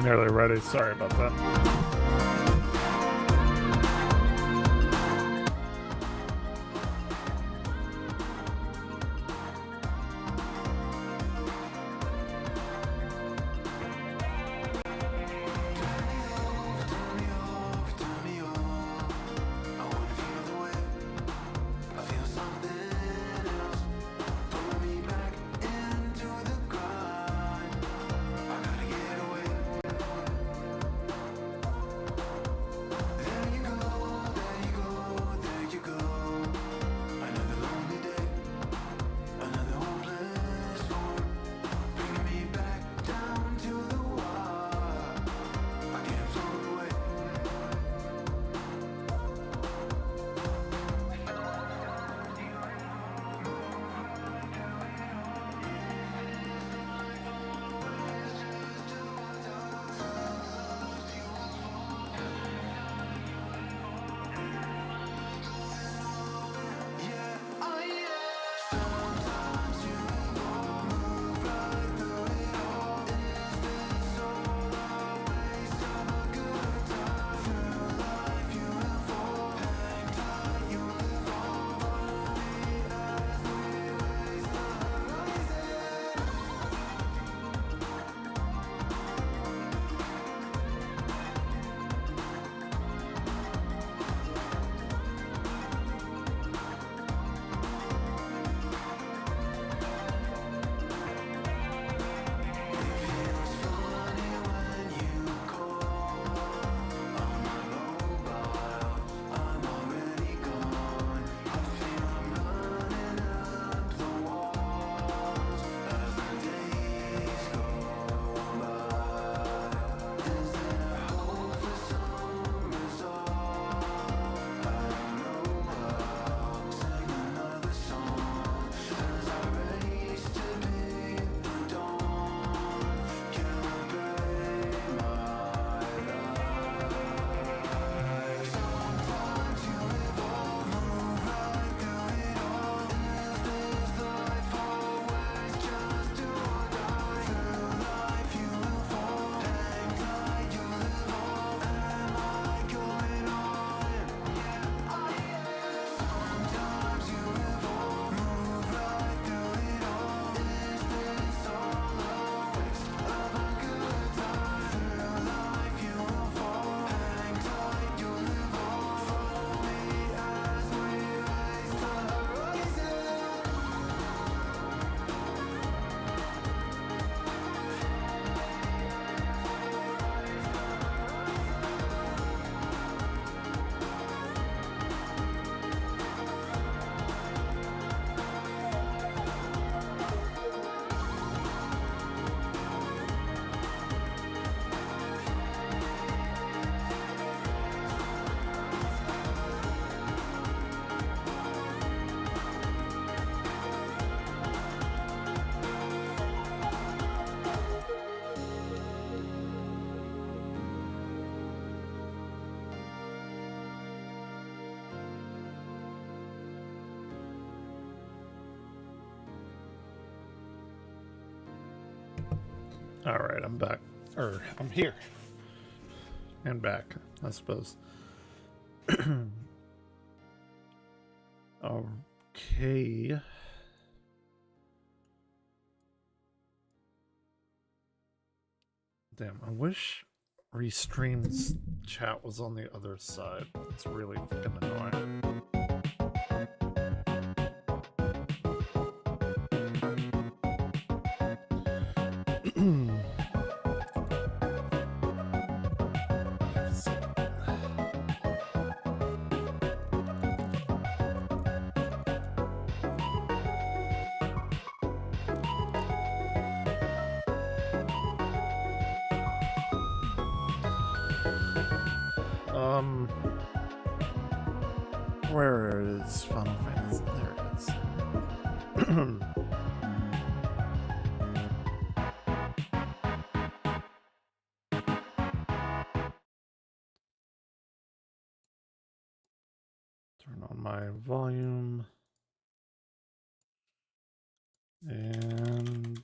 nearly ready. Sorry about that. All right, I'm back. Or I'm here. And back, I suppose. Okay. Damn, I wish Restream's chat was on the other side. It's really fucking annoying. Where is Final Fantasy? There it is. Turn on my volume. And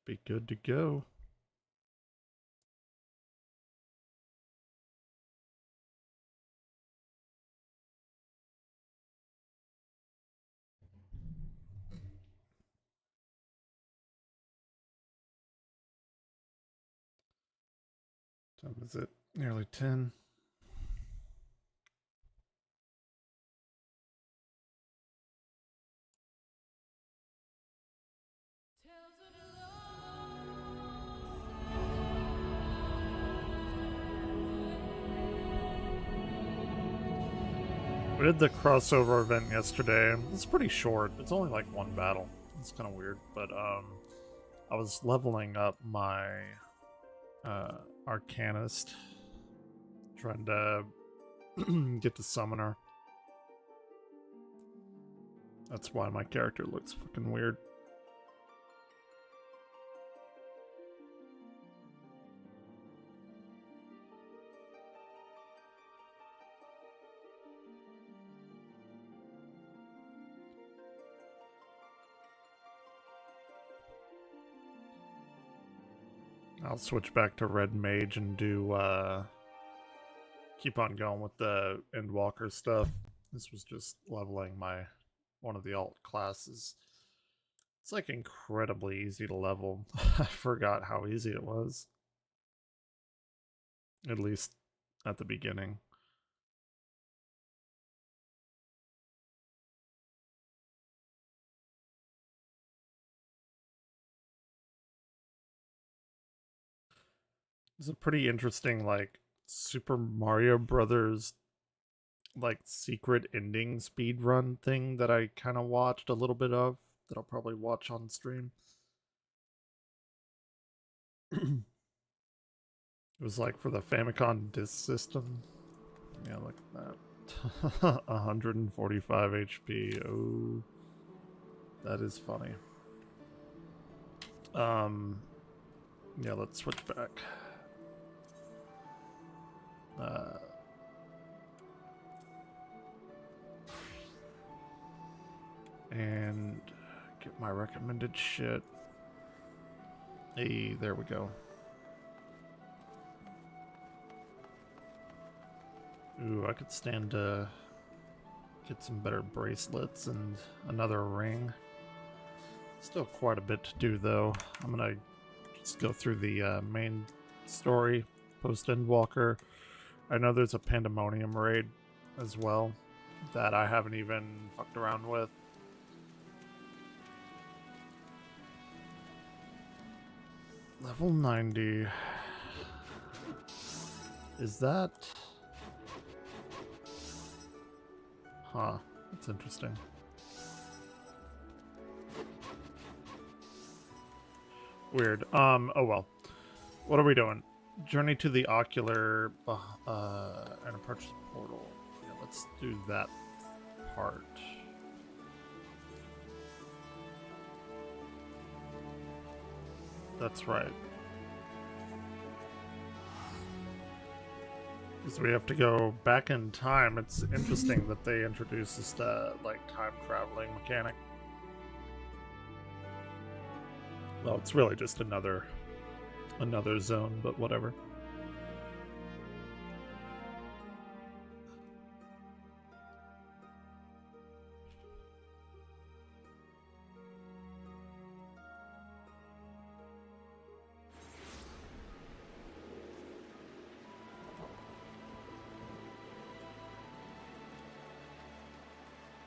be good to go. Time is it? Nearly 10. We did the crossover event yesterday. It's pretty short. It's only like one battle. It's kind of weird, but I was leveling up my Arcanist, trying to get to Summoner. That's why my character looks fucking weird. I'll switch back to Red Mage and do keep on going with the Endwalker stuff. This was just leveling my one of the alt classes. It's like incredibly easy to level. I forgot how easy it was. At least at the beginning. It's a pretty interesting like Super Mario Brothers like secret ending speed run thing that I kind of watched a little bit of that I'll probably watch on stream. It was like for the Famicom Disk System. Yeah, look at that. 145 HP. Oh, that is funny. Yeah, let's switch back. And get my recommended shit. Hey, there we go. Ooh, I could stand to get some better bracelets and another ring. Still quite a bit to do, though. I'm gonna just go through the main story, post Endwalker. I know there's a Pandemonium raid as well that I haven't even fucked around with. Level 90. Is that... Huh, that's interesting. Weird. Oh well. What are we doing? Journey to the Ocular and approach the portal. Yeah, let's do that part. That's right. Because we have to go back in time. It's interesting that they introduced this like time traveling mechanic. Well, it's really just another zone, but whatever.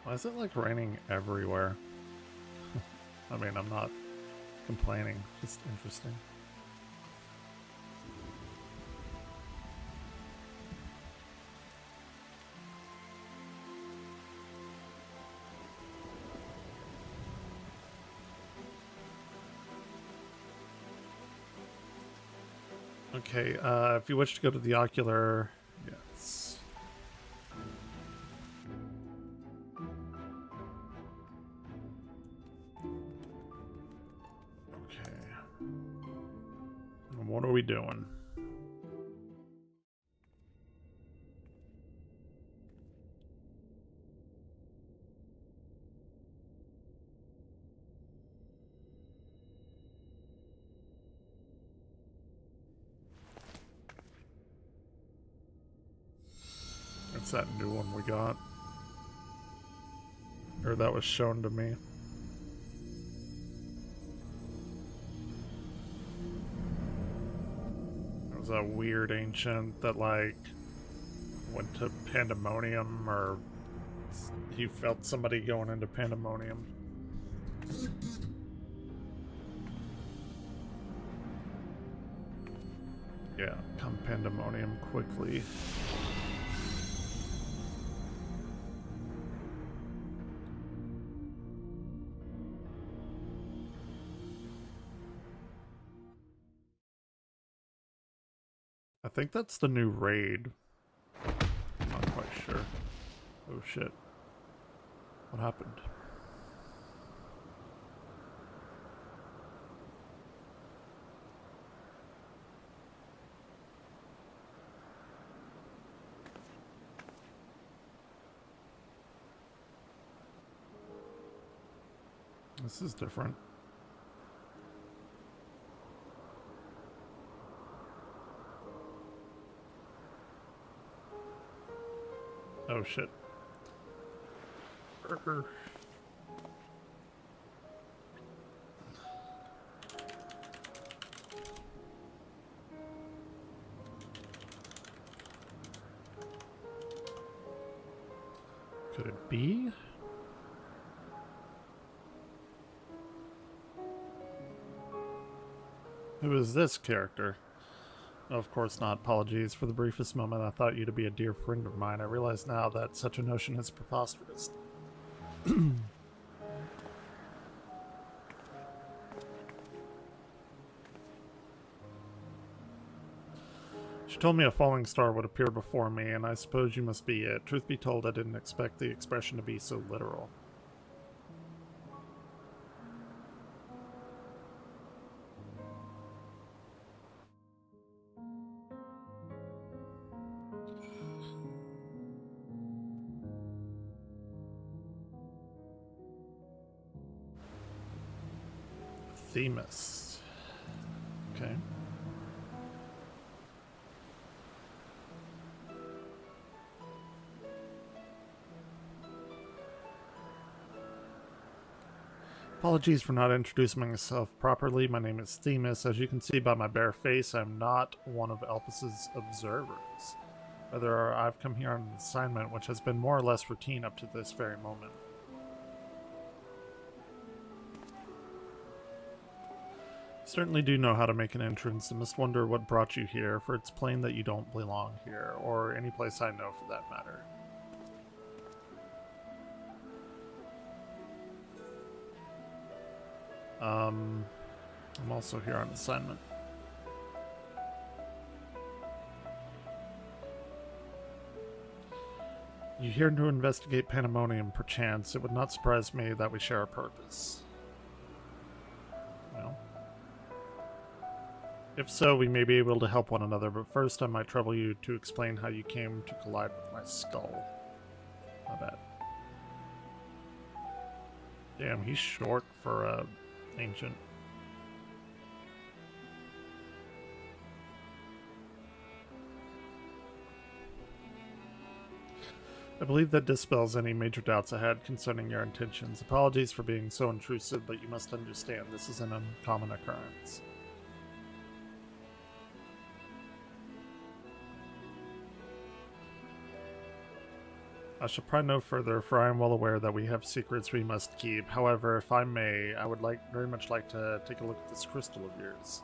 Why is it like raining everywhere? I mean, I'm not complaining, just interesting. Okay, if you wish to go to the Ocular, yes. Okay. And what are we doing? that new one we got. Or that was shown to me. It was a weird ancient that, like, went to Pandemonium, or he felt somebody going into Pandemonium. Yeah, come Pandemonium quickly. I think that's the new raid. I'm not quite sure. Oh shit. What happened? This is different. Oh shit. Could it be? Who is this character? Of course not. Apologies. For the briefest moment, I thought you to be a dear friend of mine. I realize now that such a notion is preposterous. She told me a falling star would appear before me, and I suppose you must be it. Truth be told, I didn't expect the expression to be so literal. Themis. Okay. Apologies for not introducing myself properly. My name is Themis. As you can see by my bare face, I'm not one of Elpis's observers. Rather, I've come here on an assignment which has been more or less routine up to this very moment. You certainly do know how to make an entrance, and must wonder what brought you here, for it's plain that you don't belong here, or any place I know for that matter. I'm also here on assignment. You here to investigate Pandemonium, perchance. It would not surprise me that we share a purpose. Well, if so, we may be able to help one another, but first I might trouble you to explain how you came to collide with my skull. My bad. Damn, he's short for a ancient. I believe that dispels any major doubts I had concerning your intentions. Apologies for being so intrusive, but you must understand this is an uncommon occurrence. I shall pry no further, for I am well aware that we have secrets we must keep. However, if I may, I would very much like to take a look at this crystal of yours.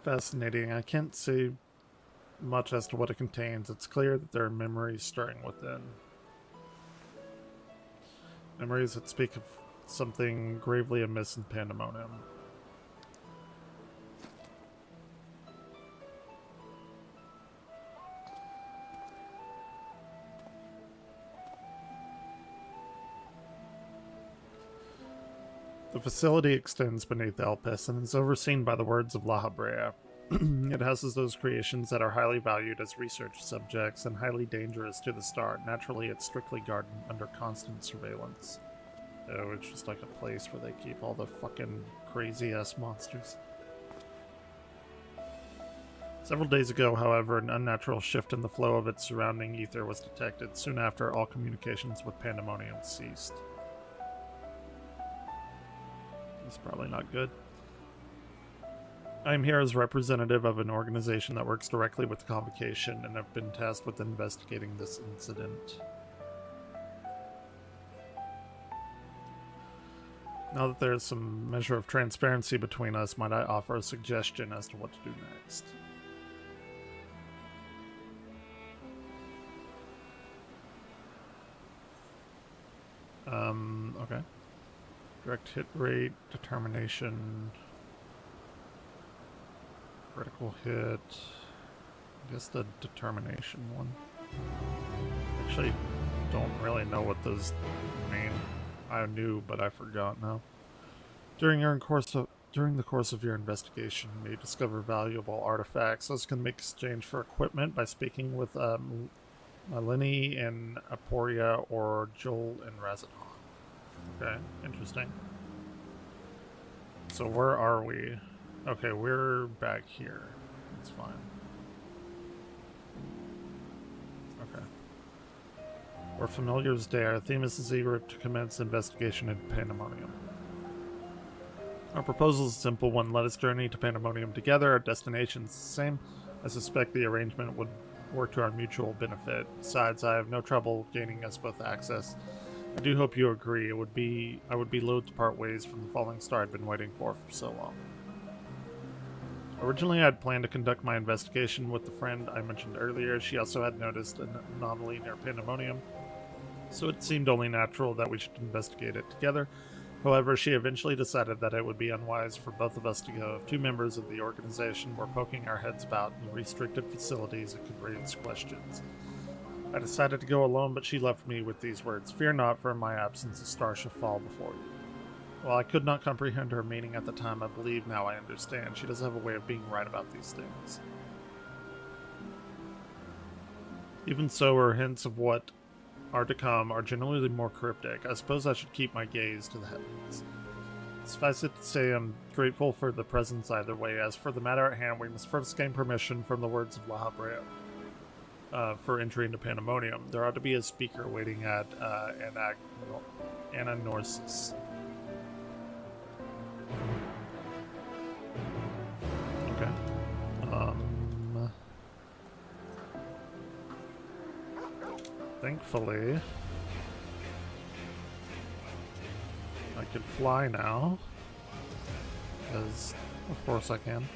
Fascinating. I can't say much as to what it contains. It's clear that there are memories stirring within. Memories that speak of something gravely amiss in Pandemonium. The facility extends beneath Elpis and is overseen by the Words of La Habrea. It houses those creations that are highly valued as research subjects and highly dangerous to the star. Naturally, it's strictly guarded under constant surveillance. Oh, it's just like a place where they keep all the fucking crazy-ass monsters. Several days ago, however, an unnatural shift in the flow of its surrounding ether was detected. Soon after, all communications with Pandemonium ceased. It's probably not good. I am here as representative of an organization that works directly with the Convocation and have been tasked with investigating this incident. Now that there is some measure of transparency between us, might I offer a suggestion as to what to do next? Okay. Direct hit rate, determination, critical hit. I guess the determination one. Actually, don't really know what those mean. I knew, but I forgot now. During the course of your investigation, you may discover valuable artifacts. Those can make exchange for equipment by speaking with Malini in Aporia or Joel in Razadon. Okay, interesting. So where are we? Okay, we're back here. That's fine. Okay. Where familiars dare, Themis is eager to commence investigation in Pandemonium. Our proposal is a simple one. Let us journey to Pandemonium together. Our destination is the same. I suspect the arrangement would work to our mutual benefit. Besides, I have no trouble gaining us both access. I do hope you agree. I would be loath to part ways from the falling star I'd been waiting for so long. Originally, I had planned to conduct my investigation with the friend I mentioned earlier. She also had noticed an anomaly near Pandemonium, so it seemed only natural that we should investigate it together. However, she eventually decided that it would be unwise for both of us to go. If two members of the organization were poking our heads about in restricted facilities, it could raise questions. I decided to go alone, but she left me with these words: "Fear not, for in my absence a star shall fall before you." While I could not comprehend her meaning at the time, I believe now I understand. She does have a way of being right about these things. Even so, her hints of what are to come are generally more cryptic. I suppose I should keep my gaze to the heavens. Suffice it to say, I'm grateful for the presents either way. As for the matter at hand, we must first gain permission from the Words of La Habrea for entry into Pandemonium. There ought to be a speaker waiting at Ananorsis. Okay. Thankfully, I can fly now, because of course I can.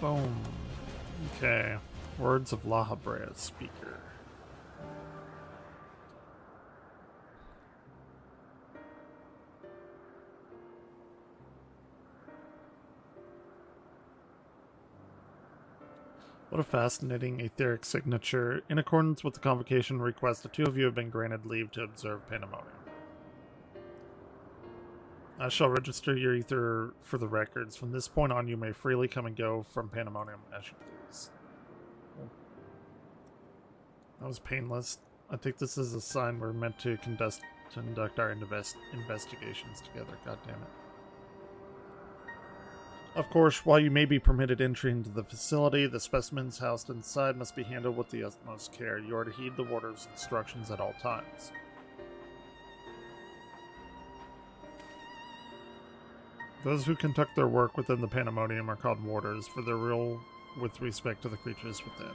Boom. Okay. Words of La Habrea speaker. What a fascinating etheric signature. In accordance with the convocation request, the two of you have been granted leave to observe Pandemonium. I shall register your ether for the records. From this point on, you may freely come and go from Pandemonium as you please. That was painless. I think this is a sign we're meant to conduct our investigations together. God damn it. Of course, while you may be permitted entry into the facility, the specimens housed inside must be handled with the utmost care. You are to heed the warder's instructions at all times. Those who conduct their work within the Pandemonium are called warders, for their role with respect to the creatures within.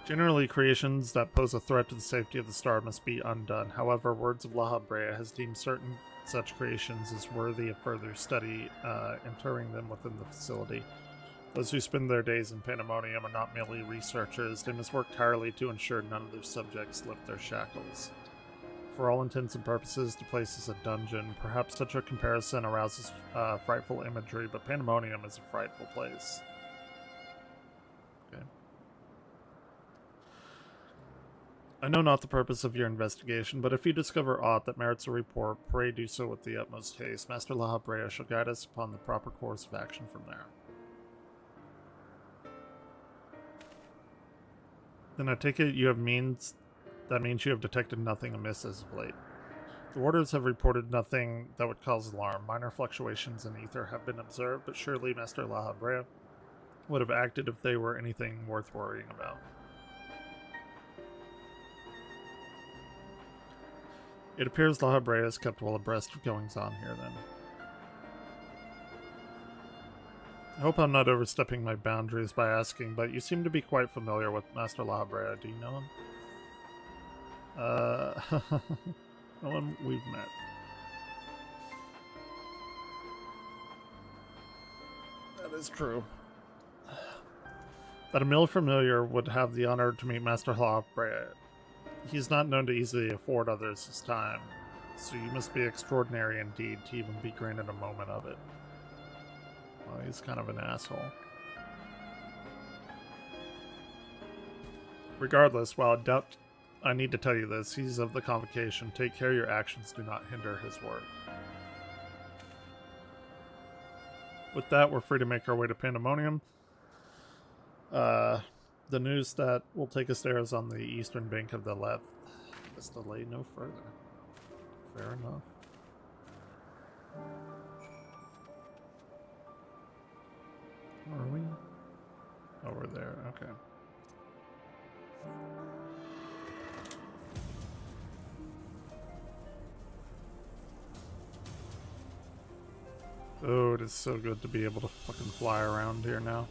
Generally, creations that pose a threat to the safety of the star must be undone. However, Words of La Habrea has deemed certain such creations as worthy of further study, entering them within the facility. Those who spend their days in Pandemonium are not merely researchers. They must work tirelessly to ensure none of their subjects lift their shackles. For all intents and purposes, the place is a dungeon. Perhaps such a comparison arouses frightful imagery, but Pandemonium is a frightful place. Okay. I know not the purpose of your investigation, but if you discover aught that merits a report, pray do so with the utmost haste. Master La Habrea shall guide us upon the proper course of action from there. Then I take it you have means... That means you have detected nothing amiss as of late. The warders have reported nothing that would cause alarm. Minor fluctuations in ether have been observed, but surely Master La Habrea would have acted if they were anything worth worrying about. It appears La Habrea is kept well abreast of goings on here, then. I hope I'm not overstepping my boundaries by asking, but you seem to be quite familiar with Master La Habrea. Do you know him? No one we've met. That is true. That a mill familiar would have the honor to meet Master La Habrea. He's not known to easily afford others his time, so you must be extraordinary indeed to even be granted a moment of it. Well, he's kind of an asshole. Regardless, while I need to tell you this, he's of the convocation. Take care your actions do not hinder his work. With that, we're free to make our way to Pandemonium. The news that will take us there is on the eastern bank of the Leth. Let's delay no further. Fair enough. Where are we? Oh, we're there. Okay. Oh, it is so good to be able to fucking fly around here now.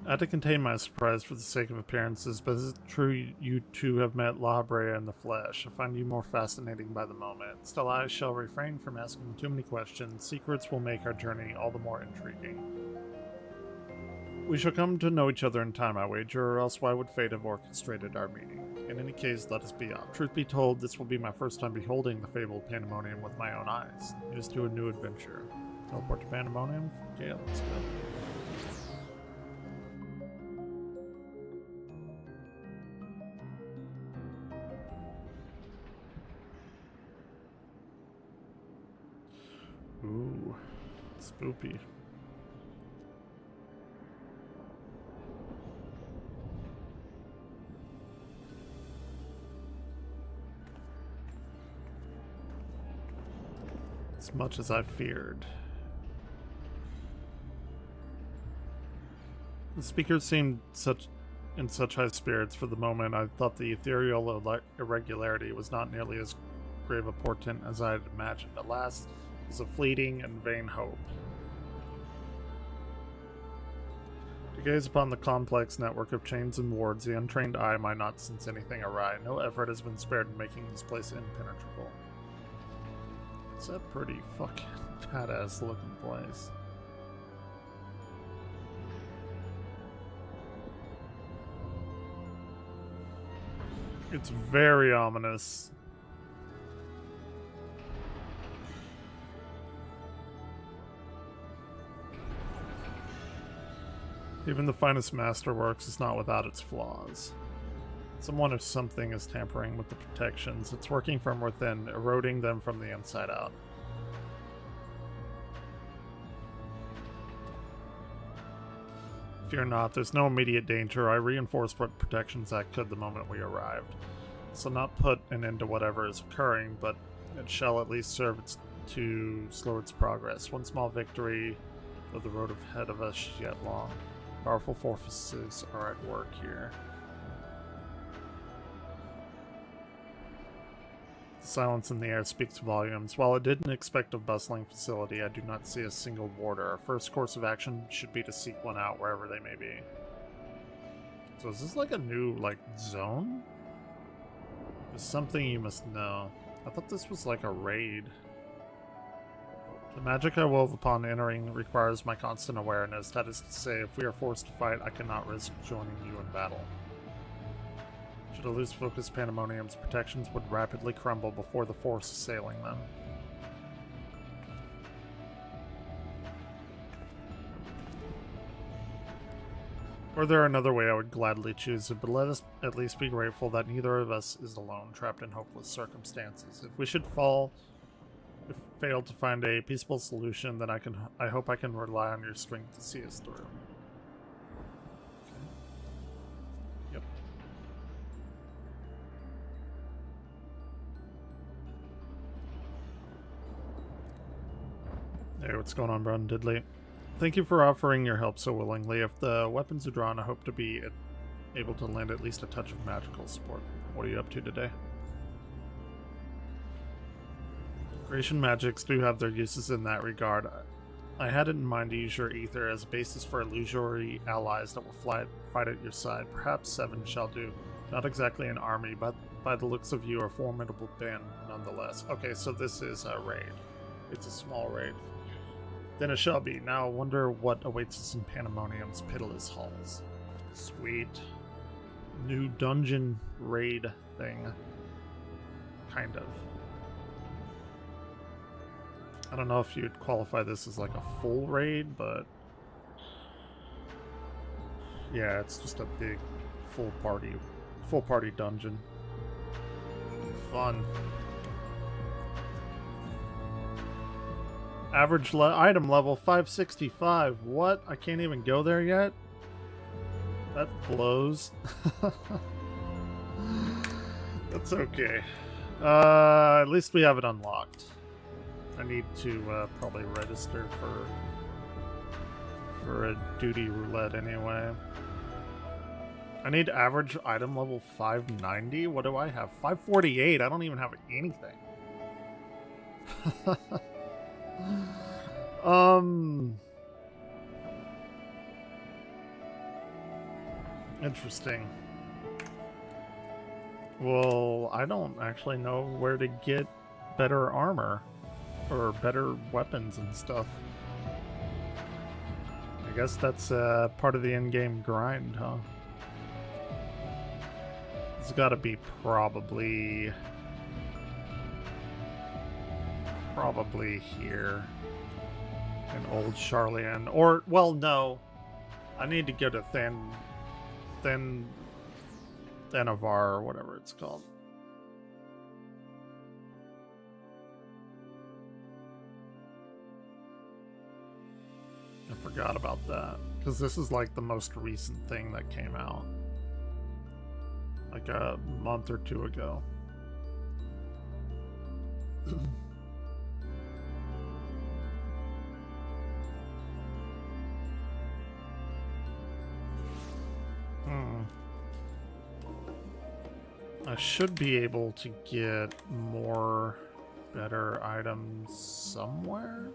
I had to contain my surprise for the sake of appearances, but is it true you two have met La Habrea in the flesh? I find you more fascinating by the moment. Still, I shall refrain from asking too many questions. Secrets will make our journey all the more intriguing. We shall come to know each other in time, I wager, or else why would fate have orchestrated our meeting? In any case, let us be off. Truth be told, this will be my first time beholding the fabled Pandemonium with my own eyes. Here's to a new adventure. Teleport to Pandemonium? Okay, let's go. Ooh, spoopy. As much as I feared. The speakers seemed in such high spirits for the moment. I thought the ethereal irregularity was not nearly as grave a portent as I had imagined. Alas, it was a fleeting and vain hope. To gaze upon the complex network of chains and wards, the untrained eye might not sense anything awry. No effort has been spared in making this place impenetrable. It's a pretty fucking badass looking place. It's very ominous. Even the finest masterworks is not without its flaws. Someone or something is tampering with the protections. It's working from within, eroding them from the inside out. Fear not, there's no immediate danger. I reinforced what protections I could the moment we arrived. This will not put an end to whatever is occurring, but it shall at least serve to slow its progress. One small victory, though the road ahead of us is yet long. Powerful forces are at work here. Silence in the air speaks volumes. While I didn't expect a bustling facility, I do not see a single warder. Our first course of action should be to seek one out wherever they may be. So is this like a new, like, zone? There's something you must know. I thought this was like a raid. The magic I wove upon entering requires my constant awareness. That is to say, if we are forced to fight, I cannot risk joining you in battle. Should I lose focus, Pandemonium's protections would rapidly crumble before the force assailing them. Were there another way, I would gladly choose it, but let us at least be grateful that neither of us is alone, trapped in hopeless circumstances. If we should fail to find a peaceful solution, then I hope I can rely on your strength to see us through. Okay. Yep. Hey, what's going on, Brun Diddley? Thank you for offering your help so willingly. If the weapons are drawn, I hope to be able to lend at least a touch of magical support. What are you up to today? Grecian magics do have their uses in that regard. I had it in mind to use your ether as a basis for illusory allies that will fight at your side. Perhaps 7 shall do. Not exactly an army, but by the looks of you, a formidable band nonetheless. Okay, so this is a raid. It's a small raid. Then it shall be. Now I wonder what awaits us in Pandemonium's pitiless halls. Sweet. New dungeon raid thing. Kind of. I don't know if you'd qualify this as like a full raid, but yeah, it's just a big full party dungeon. Fun. Average item level 565. What? I can't even go there yet? That blows. That's okay. At least we have it unlocked. I need to probably register for a duty roulette anyway. I need average item level 590. What do I have? 548. I don't even have anything. Interesting. Well, I don't actually know where to get better armor or better weapons and stuff. I guess that's part of the in-game grind, huh? It's gotta be probably here in Old Sharlayan. Or, well, no. I need to go to Thanavar or whatever it's called. I forgot about that. Because this is like the most recent thing that came out. Like a month or 2 ago. I should be able to get more better items somewhere.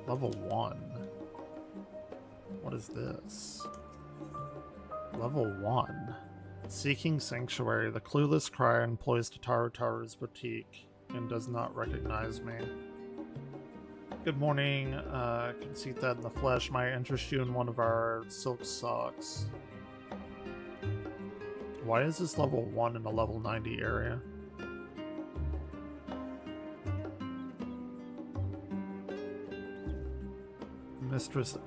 Level 1. What is this? Level 1. Seeking Sanctuary. The clueless crier employs Tataru Taru's boutique and does not recognize me. Good morning. I can see that in the flesh. Might interest you in one of our silk socks. Why is this level 1 in a level 90 area? Mistress,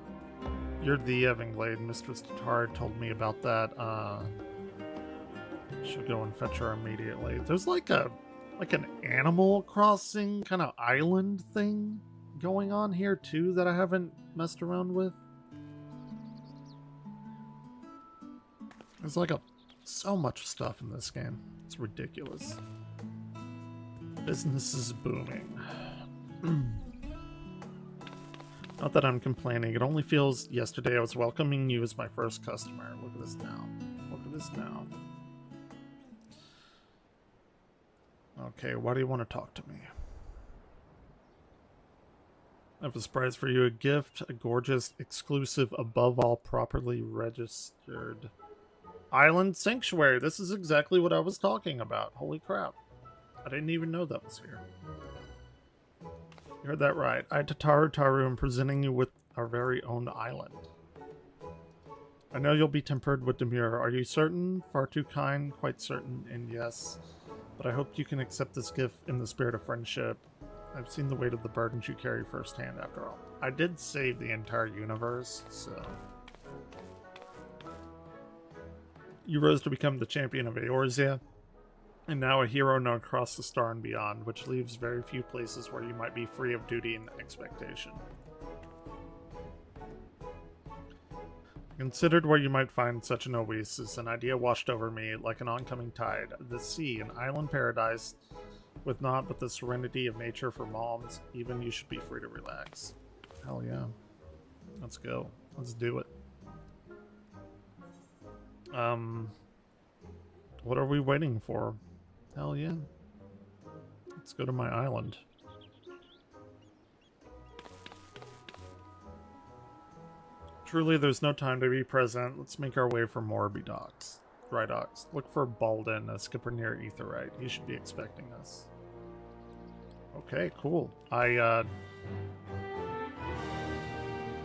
you're the Evanglade. Mistress Tatar told me about that. Should go and fetch her immediately. There's like an Animal Crossing kind of island thing going on here too that I haven't messed around with. There's like so much stuff in this game. It's ridiculous. Business is booming. Not that I'm complaining, it only feels yesterday I was welcoming you as my first customer. Look at this now. Look at this now. Okay, why do you want to talk to me? I have a surprise for you, a gift, a gorgeous, exclusive, above all, properly registered island sanctuary. This is exactly what I was talking about. Holy crap. I didn't even know that was here. You heard that right. I, Tataru, am presenting you with our very own island. I know you'll be tempered with demur. Are you certain? Far too kind? Quite certain, and yes. But I hope you can accept this gift in the spirit of friendship. I've seen the weight of the burdens you carry firsthand, after all. I did save the entire universe, so... You rose to become the champion of Eorzea, and now a hero known across the star and beyond, which leaves very few places where you might be free of duty and expectation. I considered where you might find such an oasis. An idea washed over me like an oncoming tide. The sea, an island paradise, with naught but the serenity of nature for moms. Even you should be free to relax. Hell yeah. Let's go. Let's do it. What are we waiting for? Hell yeah. Let's go to my island. Truly, there's no time to be present. Let's make our way for Morby docks. Dry docks. Look for Balden, a skipper near Aetheryte. He should be expecting us. Okay, cool. I,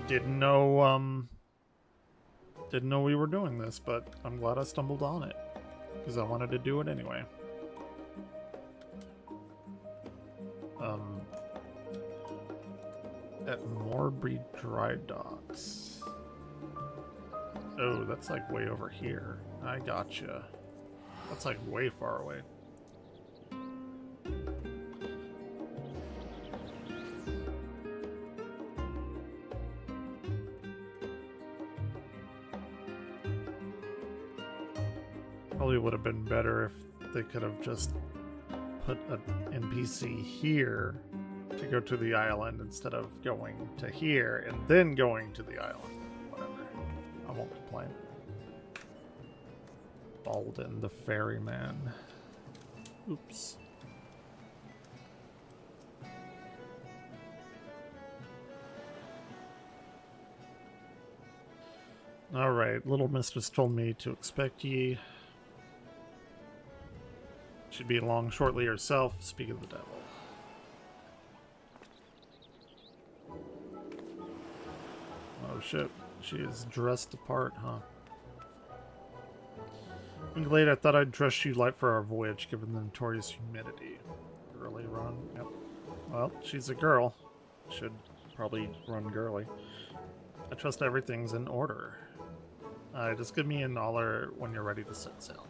didn't know we were doing this, but I'm glad I stumbled on it. Because I wanted to do it anyway. At Morby Dry Docks. Oh, that's like way over here. I gotcha. That's like way far away. Probably would have been better if they could have just put an NPC here to go to the island instead of going to here and then going to the island. Whatever. I won't complain. Balden the ferryman. Oops. Alright, little mistress told me to expect ye. Should be along shortly herself. Speak of the devil. Oh shit, she is dressed apart, huh? Glade, I thought I'd dress you light for our voyage, given the notorious humidity. Girly run, yep. Well, she's a girl. Should probably run girly. I trust everything's in order. Just give me an holler when you're ready to set sail.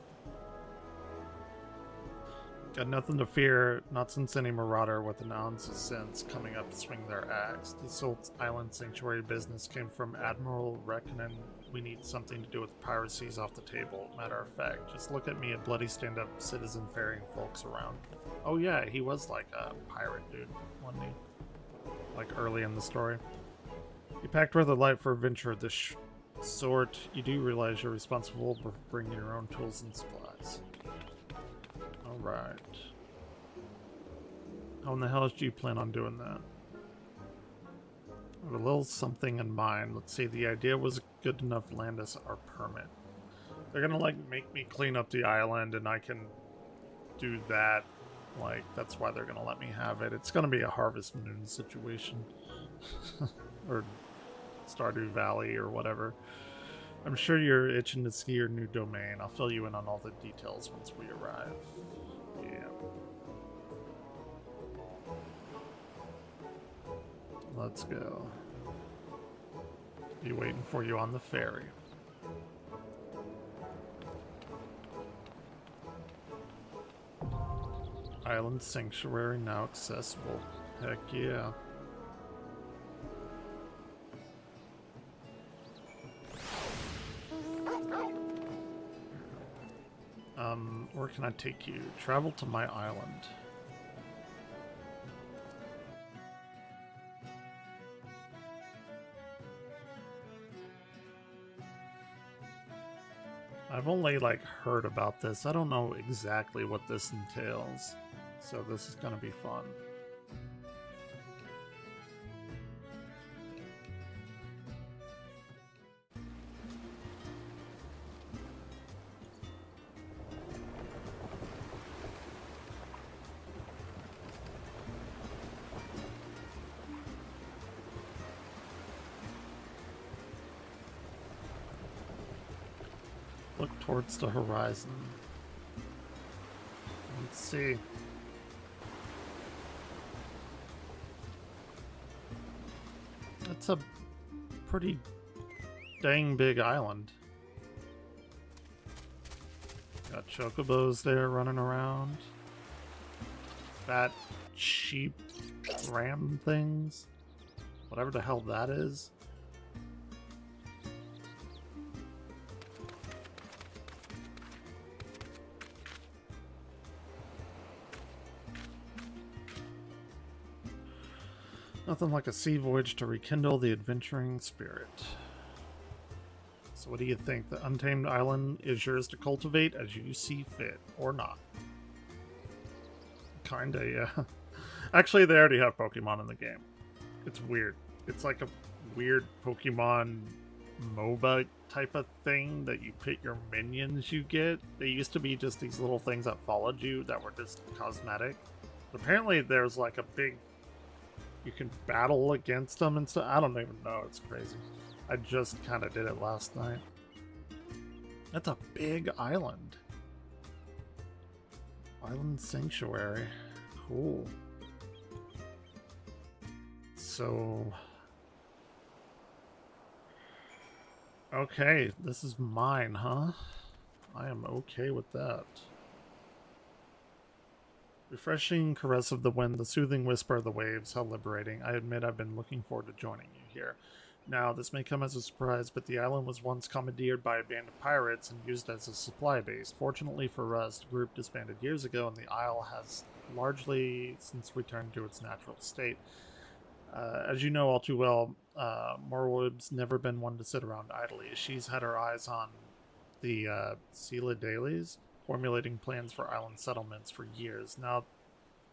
Got nothing to fear, not since any marauder with an ounce of sense coming up to swing their axe. This old island sanctuary business came from Admiral Rekkonen. We need something to do with piracies off the table. Matter of fact, just look at me, a bloody stand-up citizen ferrying folks around. Oh yeah, he was like a pirate dude, wasn't he? Like early in the story. You packed rather light for a venture of this sort. You do realize you're responsible for bringing your own tools and supplies. Alright. How in the hell do you plan on doing that? I have a little something in mind. Let's see, the idea was good enough to land us our permit. They're gonna, like, make me clean up the island and I can do that. Like, that's why they're gonna let me have it. It's gonna be a Harvest Moon situation. Or Stardew Valley or whatever. I'm sure you're itching to see your new domain. I'll fill you in on all the details once we arrive. Yeah. Let's go. Be waiting for you on the ferry. Island Sanctuary now accessible. Heck yeah. Where can I take you? Travel to my island. I've only like heard about this. I don't know exactly what this entails. So this is gonna be fun. Look towards the horizon. Let's see. That's a pretty dang big island. Got chocobos there running around. Fat sheep ram things. Whatever the hell that is. Nothing like a sea voyage to rekindle the adventuring spirit. So what do you think? The untamed island is yours to cultivate as you see fit, or not? Kinda, yeah. Actually, they already have Pokemon in the game. It's weird. It's like a weird Pokemon MOBA type of thing that you pick your minions you get. They used to be just these little things that followed you that were just cosmetic. But apparently there's like a big... You can battle against them and stuff. I don't even know. It's crazy. I just kind of did it last night. That's a big island. Island Sanctuary. Cool. So... Okay, this is mine, huh? I am okay with that. Refreshing caress of the wind, the soothing whisper of the waves, how liberating. I admit I've been looking forward to joining you here. Now, this may come as a surprise, but the island was once commandeered by a band of pirates and used as a supply base. Fortunately for us, the group disbanded years ago, and the isle has largely since returned to its natural state. As you know all too well, Morwood's never been one to sit around idly. She's had her eyes on the Sela Dailies, formulating plans for island settlements for years. Now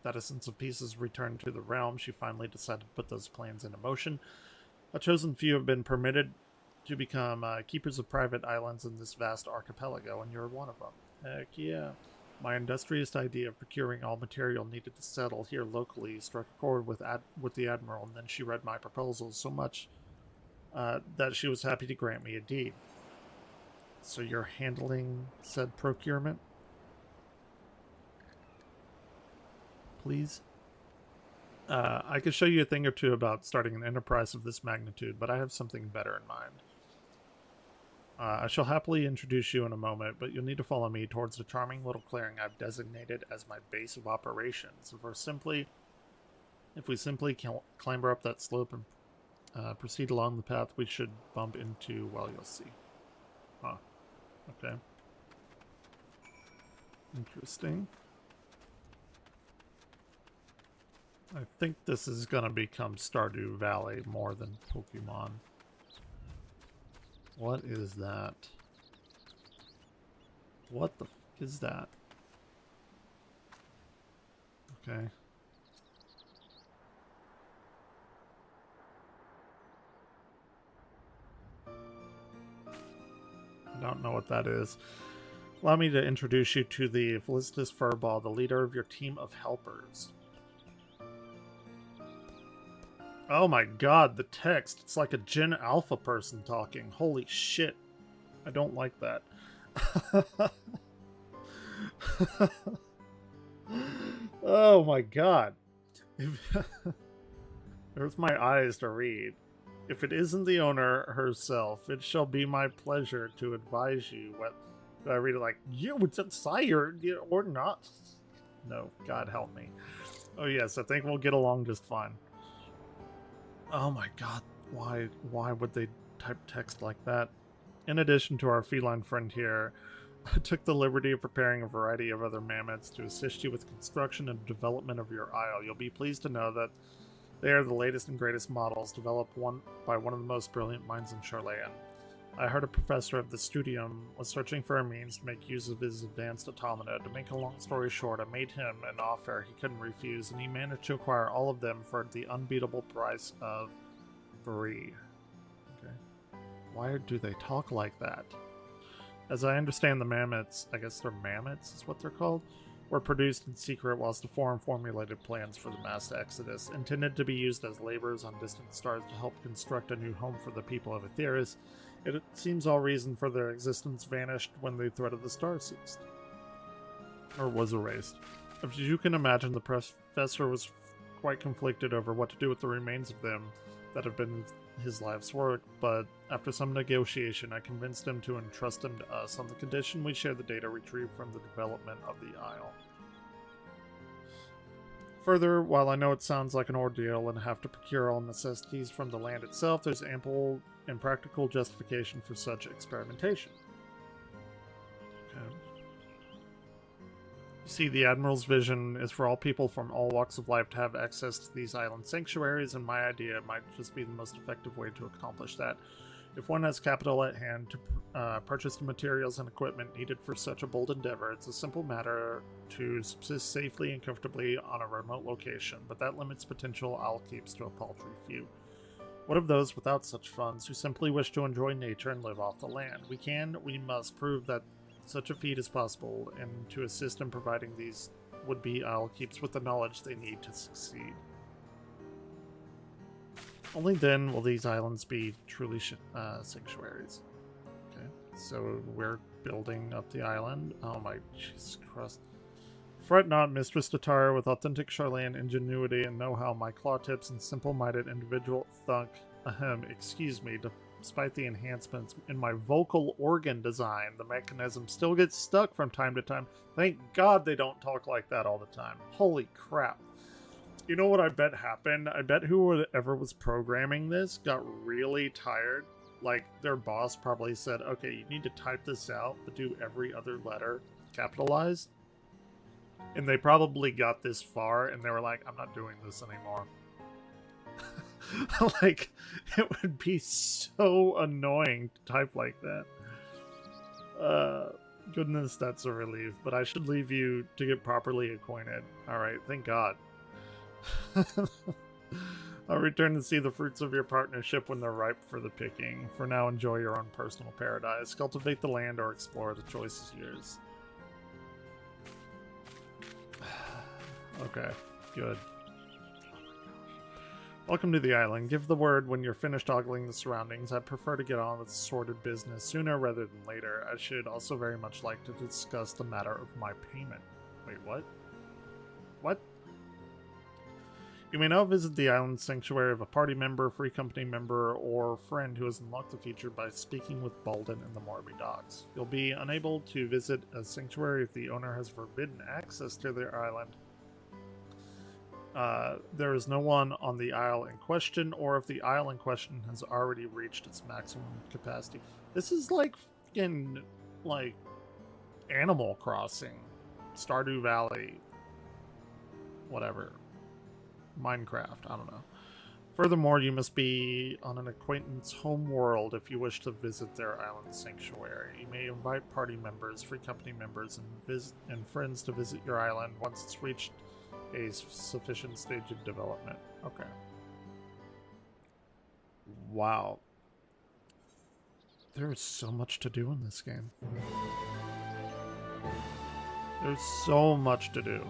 that a sense of peace has returned to the realm, she finally decided to put those plans into motion. A chosen few have been permitted to become keepers of private islands in this vast archipelago, and you're one of them. Heck yeah. My industrious idea of procuring all material needed to settle here locally struck a chord with the Admiral, and then she read my proposals so much that she was happy to grant me a deed. So you're handling said procurement? Please? I could show you a thing or two about starting an enterprise of this magnitude, but I have something better in mind. I shall happily introduce you in a moment, but you'll need to follow me towards the charming little clearing I've designated as my base of operations. If we simply clamber up that slope and proceed along the path, we should bump into, well, you'll see. Huh. Okay. Interesting. I think this is gonna become Stardew Valley more than Pokemon. What is that? What the f is that? Okay. I don't know what that is. Allow me to introduce you to the Felicitas Furball, the leader of your team of helpers. Oh my god, the text. It's like a Gen Alpha person talking. Holy shit. I don't like that. Oh my god. There's my eyes to read. If it isn't the owner herself, it shall be my pleasure to advise you what... Do I read it like, you would sire or not? No, God help me. Oh yes, I think we'll get along just fine. Oh my god, why would they type text like that? In addition to our feline friend here, I took the liberty of preparing a variety of other mammoths to assist you with construction and development of your isle. You'll be pleased to know that they are the latest and greatest models developed by one of the most brilliant minds in Charlayan. I heard a professor of the studium was searching for a means to make use of his advanced automata. To make a long story short, I made him an offer he couldn't refuse, and he managed to acquire all of them for the unbeatable price of free. Okay. Why do they talk like that? As I understand, the mammoths, I guess they're mammoths is what they're called, were produced in secret whilst the Forum formulated plans for the mass exodus, intended to be used as laborers on distant stars to help construct a new home for the people of Aetheris. It seems all reason for their existence vanished when the threat of the stars ceased. Or was erased. As you can imagine, the professor was quite conflicted over what to do with the remains of them that have been his life's work, but after some negotiation, I convinced him to entrust them to us on the condition we share the data retrieved from the development of the Isle. Further, while I know it sounds like an ordeal and have to procure all necessities from the land itself, there's ample and practical justification for such experimentation. Okay. You see, the Admiral's vision is for all people from all walks of life to have access to these island sanctuaries, and my idea might just be the most effective way to accomplish that. If one has capital at hand to purchase the materials and equipment needed for such a bold endeavor, it's a simple matter to subsist safely and comfortably on a remote location, but that limits potential owl keeps to a paltry few. What of those without such funds who simply wish to enjoy nature and live off the land? We must prove that such a feat is possible, and to assist in providing these would-be owl keeps with the knowledge they need to succeed. Only then will these islands be truly sanctuaries. Okay, so we're building up the island. Oh my Jesus Christ. Fret not, Mistress Tatara, with authentic Charlayan ingenuity and know-how, my claw tips and simple-minded individual thunk. Excuse me, despite the enhancements in my vocal organ design, the mechanism still gets stuck from time to time. Thank God they don't talk like that all the time. Holy crap. You know what I bet happened? I bet whoever was programming this got really tired. Like, their boss probably said, okay, you need to type this out, but do every other letter capitalized. And they probably got this far, and they were like, I'm not doing this anymore. Like, it would be so annoying to type like that. Goodness, that's a relief. But I should leave you to get properly acquainted. Alright, thank God. I'll return to see the fruits of your partnership when they're ripe for the picking. For now, enjoy your own personal paradise. Cultivate the land or explore. The choice is yours. Okay, good. Welcome to the island. Give the word when you're finished ogling the surroundings. I'd prefer to get on with sordid business sooner rather than later. I should also very much like to discuss the matter of my payment. Wait, what? What? You may now visit the island sanctuary of a party member, free company member, or friend who has unlocked the feature by speaking with Balden in the Morby docks. You'll be unable to visit a sanctuary if the owner has forbidden access to their island. There is no one on the isle in question, or if the isle in question has already reached its maximum capacity. This is like fucking, like, Animal Crossing, Stardew Valley, whatever. Minecraft, I don't know. Furthermore, you must be on an acquaintance home world if you wish to visit their island sanctuary. You may invite party members, free company members, and friends to visit your island once it's reached a sufficient stage of development. Okay. Wow. There is so much to do in this game. There's so much to do.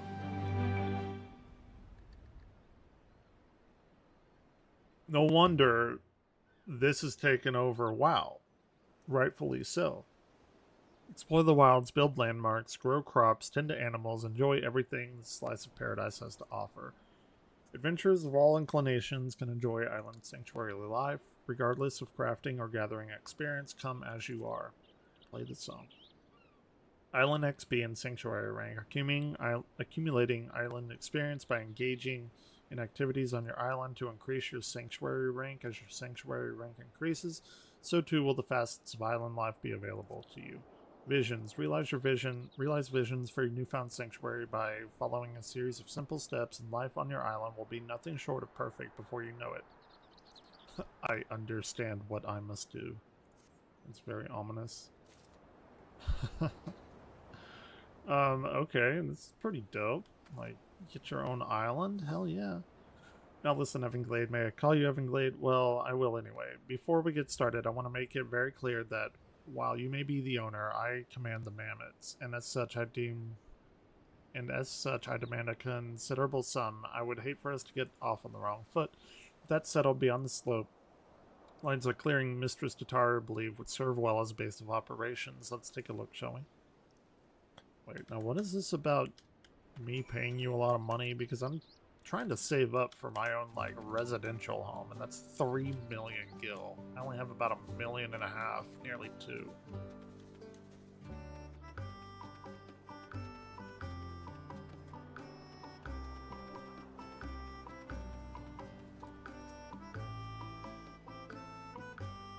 No wonder this has taken over WoW. Rightfully so. Explore the wilds, build landmarks, grow crops, tend to animals, enjoy everything the slice of paradise has to offer. Adventurers of all inclinations can enjoy Island Sanctuary life, regardless of crafting or gathering experience. Come as you are. Play the song. Island XP and Sanctuary rank. Accumulating island experience by engaging in activities on your island to increase your Sanctuary rank. As your Sanctuary rank increases, so too will the facets of island life be available to you. Visions. Realize visions for your newfound sanctuary by following a series of simple steps, and life on your island will be nothing short of perfect before you know it. I understand what I must do. It's very ominous. Okay, this is pretty dope. Like, get your own island? Hell yeah. Now listen, Evanglade, may I call you Evanglade? Well, I will anyway. Before we get started, I want to make it very clear that while you may be the owner, I command the mammoths, and as such I demand a considerable sum. I would hate for us to get off on the wrong foot. That said, I'll be on the slope. Lines of clearing Mistress Tatar believe would serve well as a base of operations. Let's take a look, shall we? Wait, now what is this about me paying you a lot of money? Because I'm trying to save up for my own, like, residential home, and that's 3 million gil. I only have about 1.5 million, nearly 2.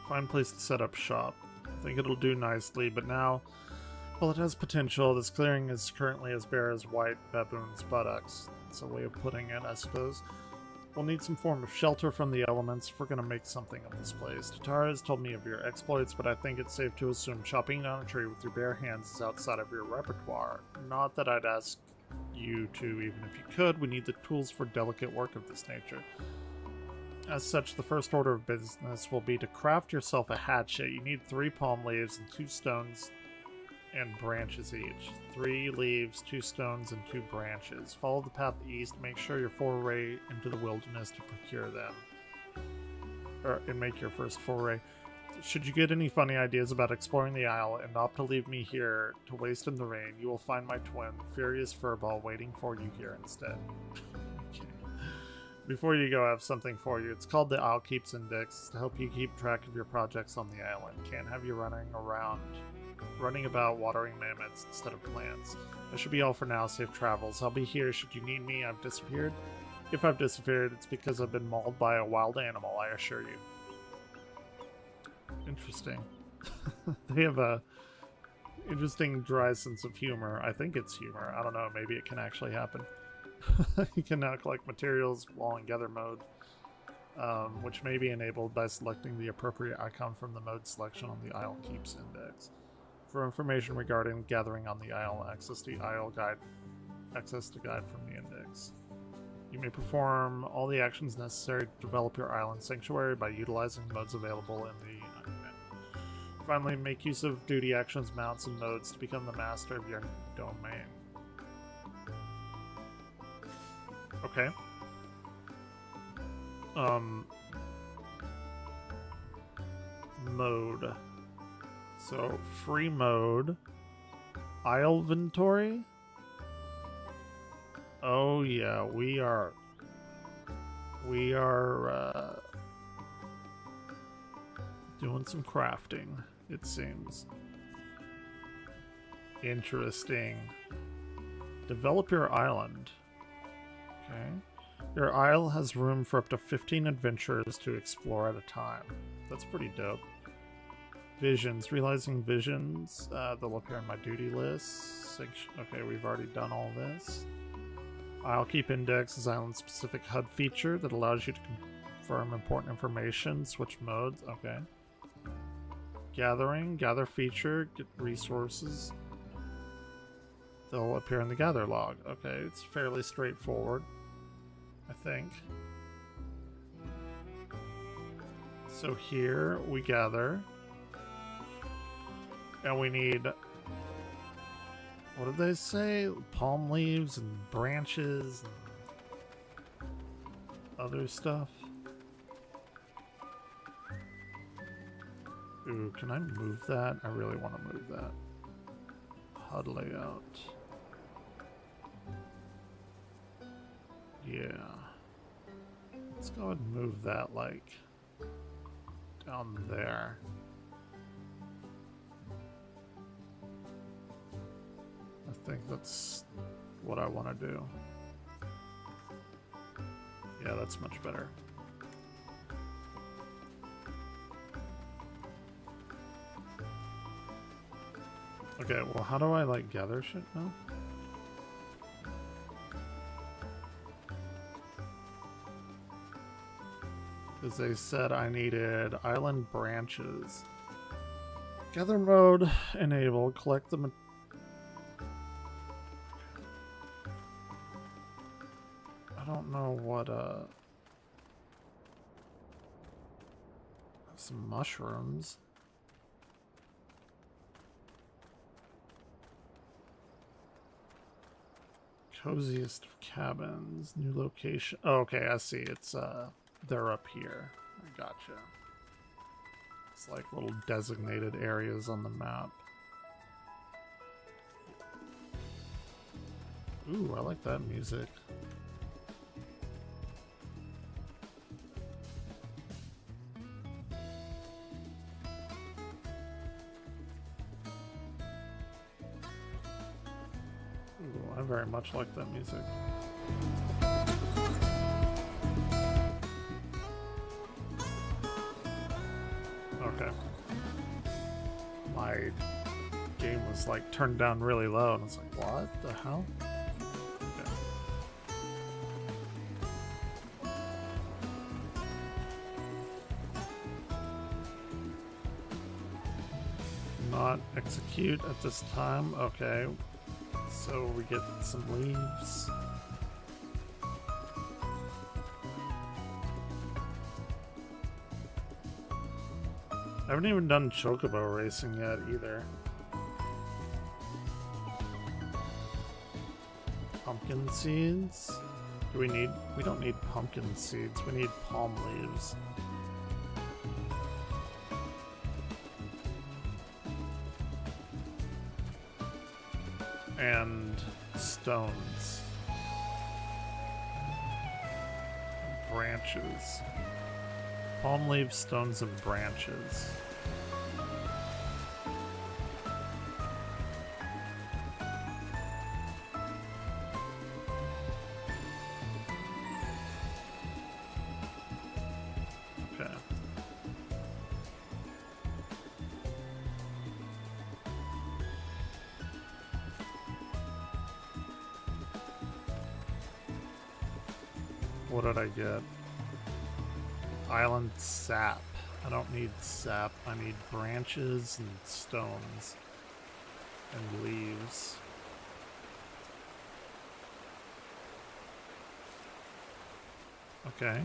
Fine place to set up shop. I think it'll do nicely, but now, well, it has potential. This clearing is currently as bare as white baboons' buttocks. It's a way of putting it, I suppose. We'll need some form of shelter from the elements if we're going to make something of this place. Tatar has told me of your exploits, but I think it's safe to assume chopping down a tree with your bare hands is outside of your repertoire. Not that I'd ask you to, even if you could. We need the tools for delicate work of this nature. As such, the first order of business will be to craft yourself a hatchet. You need 3 palm leaves and 2 stones and branches each. 3 leaves, 2 stones, and 2 branches. Follow the path east. Make sure your foray into the wilderness to procure them. And make your first foray. Should you get any funny ideas about exploring the Isle and opt to leave me here to waste in the rain, you will find my twin, Furious Furball, waiting for you here instead. Okay. Before you go, I have something for you. It's called the Isle Keeps Index to help you keep track of your projects on the island. Can't have you running about watering mammoths instead of plants. That should be all for now. Safe travels. I'll be here should you need me. I've disappeared. If I've disappeared, it's because I've been mauled by a wild animal, I assure you. Interesting. They have a interesting dry sense of humor. I think it's humor. I don't know. Maybe it can actually happen. You can now collect materials while in gather mode, which may be enabled by selecting the appropriate icon from the mode selection on the Isle Keeps Index. For information regarding gathering on the Isle, access the Isle guide. Access the guide from the index. You may perform all the actions necessary to develop your island sanctuary by utilizing modes available in the. Finally, make use of duty actions, mounts, and modes to become the master of your domain. Okay. Mode. So, free mode. Isle inventory? Oh yeah, we are doing some crafting, it seems. Interesting. Develop your island. Okay. Your isle has room for up to 15 adventurers to explore at a time. That's pretty dope. Visions. Realizing visions. They'll appear on my duty list. Okay, we've already done all this. I'll keep index as island-specific HUD feature that allows you to confirm important information. Switch modes. Okay. Gathering. Gather feature. Get resources. They'll appear in the gather log. Okay, it's fairly straightforward, I think. So here we gather. And we need, what did they say? Palm leaves and branches and other stuff. Ooh, can I move that? I really want to move that. HUD layout. Yeah. Let's go ahead and move that, like, down there. I think that's what I want to do. Yeah, that's much better. Okay, well, how do I, like, gather shit now? Because they said I needed island branches. Gather mode enabled. Collect the. I don't know what. Some mushrooms. Coziest of cabins. New location. Oh, okay, I see. It's they're up here. I gotcha. It's like little designated areas on the map. Ooh, I like that music. Ooh, I very much like that music. Okay. My game was like turned down really low and it's like, what the hell? Okay. Not execute at this time. Okay. So we get some leaves. I haven't even done chocobo racing yet either. Pumpkin seeds? Do we need? We don't need pumpkin seeds. We need palm leaves. And stones. Branches. Palm leaves, stones, and branches. Okay. What did I get? Island sap. I don't need sap. I need branches and stones and leaves. Okay.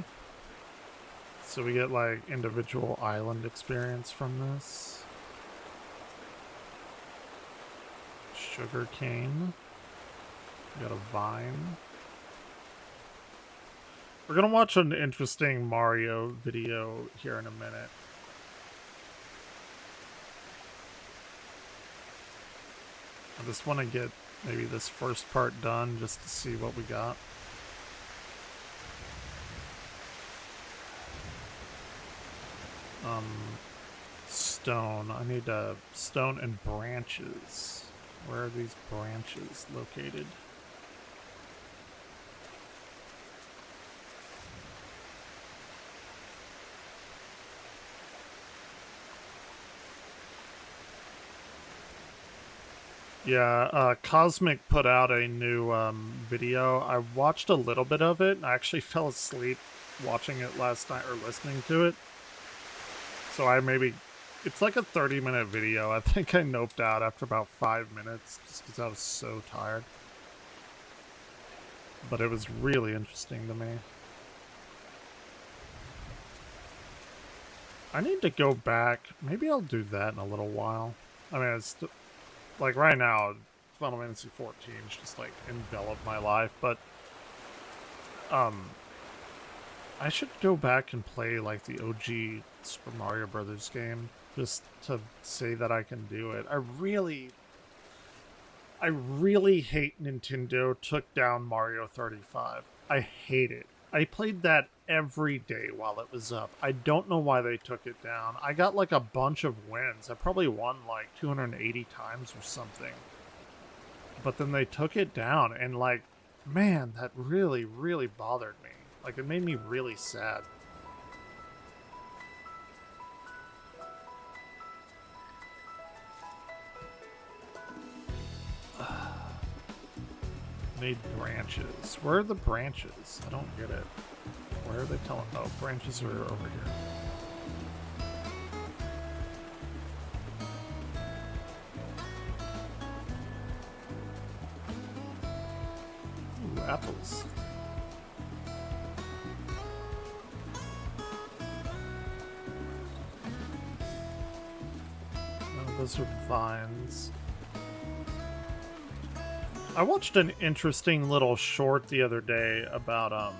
So we get like individual island experience from this. Sugar cane. We got a vine. We're gonna watch an interesting Mario video here in a minute. I just want to get maybe this first part done just to see what we got. Stone. I need stone and branches. Where are these branches located? Yeah, Cosmic put out a new video. I watched a little bit of it. I actually fell asleep watching it last night or listening to it. So it's like a 30-minute video. I think I noped out after about 5 minutes just because I was so tired. But it was really interesting to me. I need to go back. Maybe I'll do that in a little while. I mean, it's like right now, Final Fantasy XIV just like enveloped my life, but I should go back and play like the OG Super Mario Brothers game just to say that I can do it. I really hate Nintendo took down Mario 35. I hate it. I played that every day while it was up. I don't know why they took it down. I got like a bunch of wins. I probably won like 280 times or something. But then they took it down and like, man, that really, really bothered me. Like it made me really sad. Need branches. Where are the branches? I don't get it. Where are they telling? Oh, branches are over here. apples. No, those are vines. I watched an interesting little short the other day about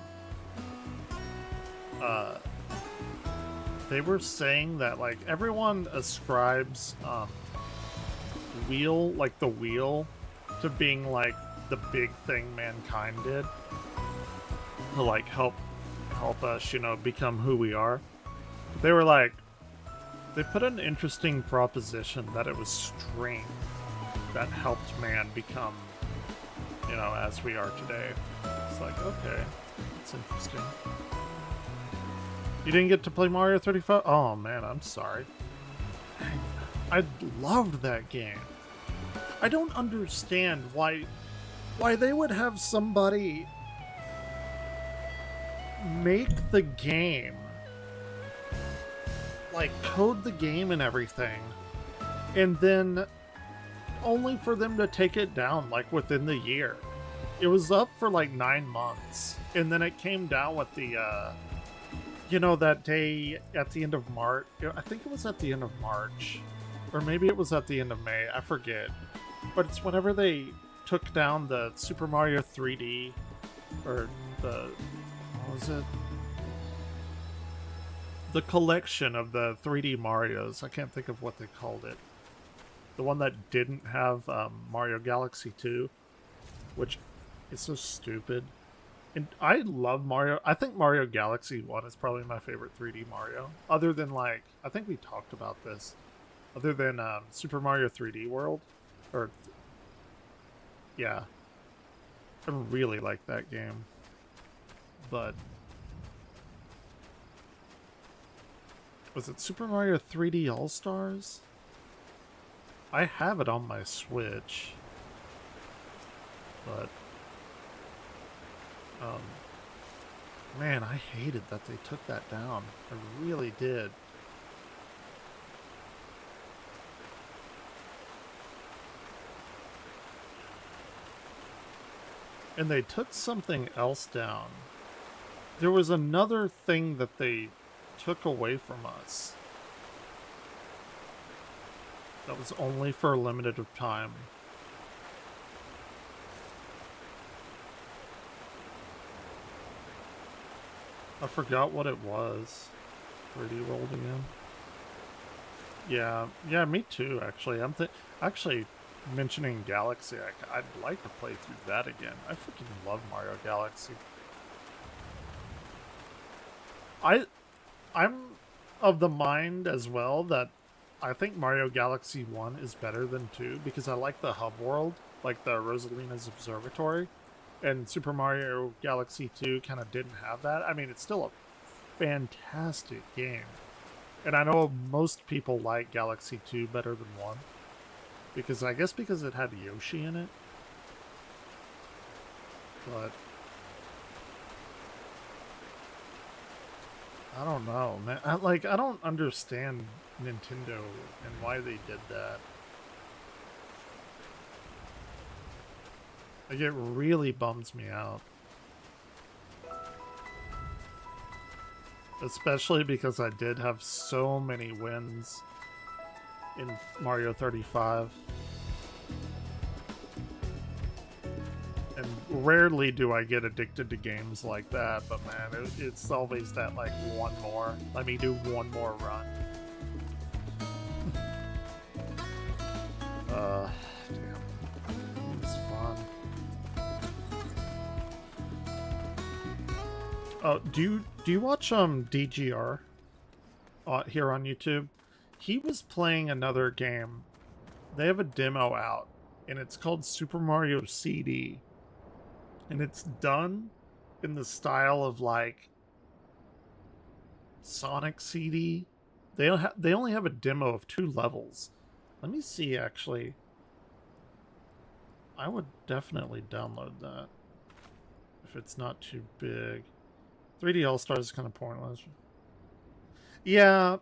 they were saying that like everyone ascribes wheel, like the wheel, to being like the big thing mankind did to like help us, you know, become who we are. They were like, they put an interesting proposition that it was string that helped man become, you know, as we are today. It's like, okay, that's interesting. You didn't get to play Mario 35? Oh man, I'm sorry. I loved that game. I don't understand why they would have somebody make the game, like code the game and everything, and then only for them to take it down like within the year. It was up for like 9 months, and then it came down with the you know, that day at the end of March. I think it was at the end of March, or maybe it was at the end of May, I forget. But it's whenever they took down the Super Mario 3D, or the, what was it? The collection of the 3D Marios. I can't think of what they called it. The one that didn't have Mario Galaxy 2, which is so stupid. And I love Mario. I think Mario Galaxy 1 is probably my favorite 3D Mario. Other than, like, I think we talked about this. Other than Super Mario 3D World. Or, yeah. I really like that game. But, was it Super Mario 3D All-Stars? I have it on my Switch. But, man, I hated that they took that down. I really did. And they took something else down. There was another thing that they took away from us. That was only for a limited time. I forgot what it was. 3D World again. Yeah, me too. Actually, actually mentioning Galaxy. I'd like to play through that again. I freaking love Mario Galaxy. I'm of the mind as well that I think Mario Galaxy 1 is better than 2 because I like the hub world, like the Rosalina's Observatory. And Super Mario Galaxy 2 kind of didn't have that. I mean, it's still a fantastic game. And I know most people like Galaxy 2 better than 1. Because I guess because it had Yoshi in it. But I don't know, man. I don't understand Nintendo and why they did that. Like, it really bums me out. Especially because I did have so many wins in Mario 35. And rarely do I get addicted to games like that, but man, it's always that, like, one more. Let me do one more run. Damn. It's fun. Oh, do you watch DGR here on YouTube? He was playing another game. They have a demo out, and it's called Super Mario CD. And it's done in the style of like Sonic CD. They only have a demo of 2 levels. Let me see, actually. I would definitely download that if it's not too big. 3D All-Stars is kind of pointless. Yeah.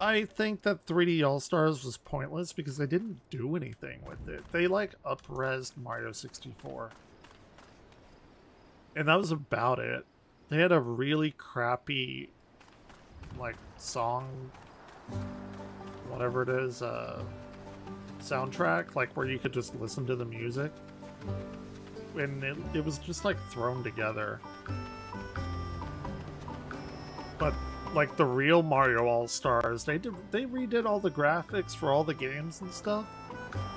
I think that 3D All-Stars was pointless because they didn't do anything with it. They like up-resed Mario 64. And that was about it. They had a really crappy like song, whatever it is, soundtrack, like where you could just listen to the music. And it was just like thrown together. But like the real Mario All-Stars, they redid all the graphics for all the games and stuff.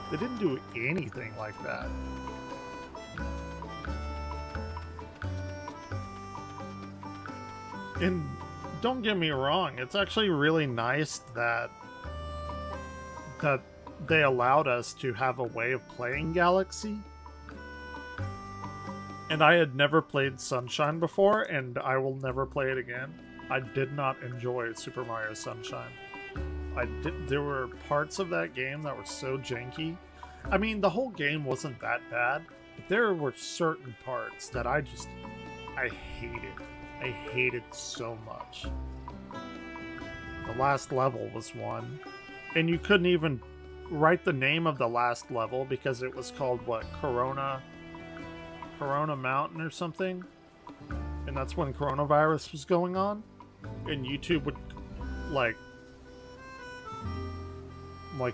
They didn't do anything like that. And don't get me wrong, it's actually really nice that they allowed us to have a way of playing Galaxy. And I had never played Sunshine before, and I will never play it again. I did not enjoy Super Mario Sunshine. There were parts of that game that were so janky. I mean, the whole game wasn't that bad, but there were certain parts that I hated. I hated so much. The last level was one, and you couldn't even write the name of the last level because it was called, what, Corona Mountain or something? And that's when coronavirus was going on, and YouTube would like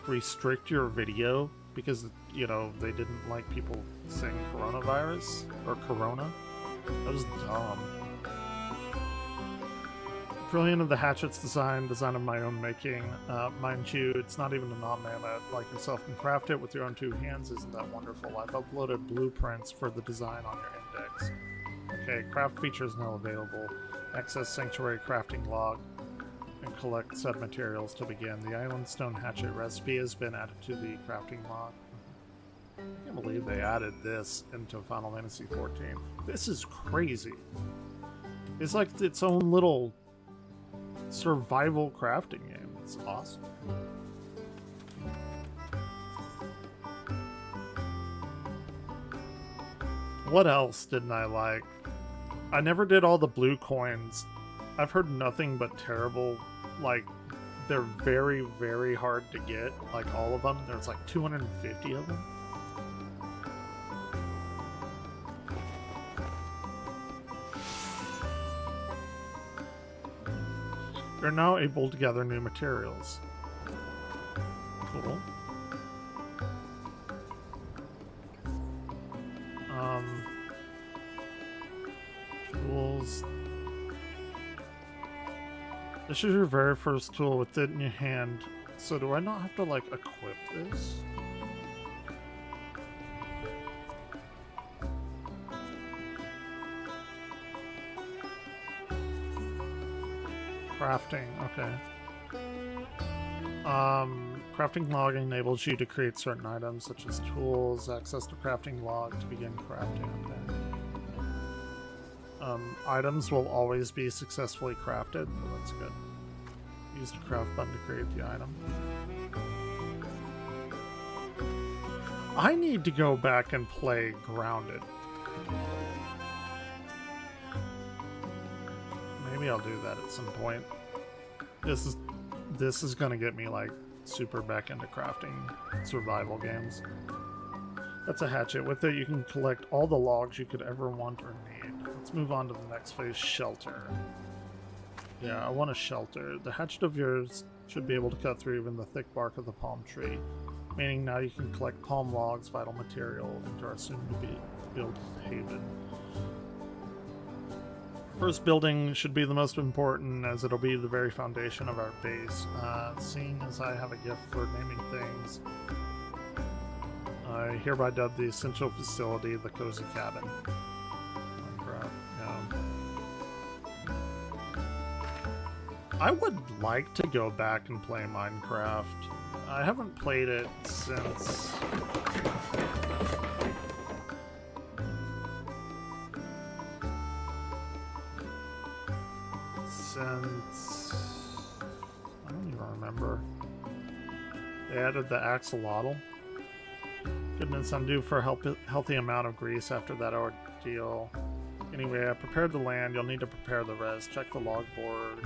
restrict your video because, you know, they didn't like people saying coronavirus or corona. That was dumb. Brilliant of the Hatchet's design of my own making. Mind you, it's not even a non-man that like yourself can craft it with your own two hands. Isn't that wonderful? I've uploaded blueprints for the design on your index. Okay, craft features now available. Access Sanctuary crafting log and collect said materials to begin. The Island Stone Hatchet recipe has been added to the crafting log. I can't believe they added this into Final Fantasy XIV. This is crazy. It's like its own little survival crafting game. It's awesome. What else didn't I like? I never did all the blue coins. I've heard nothing but terrible, like, they're very, very hard to get, like all of them. There's like 250 of them. You're now able to gather new materials. Cool. Tools. This is your very first tool with it in your hand. So do I not have to, like, equip this? Crafting, okay. Crafting log enables you to create certain items such as tools, access to crafting log to begin crafting, okay. Items will always be successfully crafted, well, that's good. Use the craft button to create the item. I need to go back and play Grounded. Maybe I'll do that at some point. This is gonna get me like super back into crafting survival games. That's a hatchet. With it you can collect all the logs you could ever want or need. Let's move on to the next phase, shelter. Yeah, I want a shelter. The hatchet of yours should be able to cut through even the thick bark of the palm tree, meaning now you can collect palm logs, vital material, into our soon-to-be built haven. First building should be the most important, as it'll be the very foundation of our base. Seeing as I have a gift for naming things, I hereby dub the essential facility the Cozy Cabin. Minecraft, yeah. I would like to go back and play Minecraft. I haven't played it since... I don't even remember. They added the axolotl. Goodness, I'm due for a healthy amount of grease after that ordeal. Anyway, I prepared the land. You'll need to prepare the rest. Check the log board.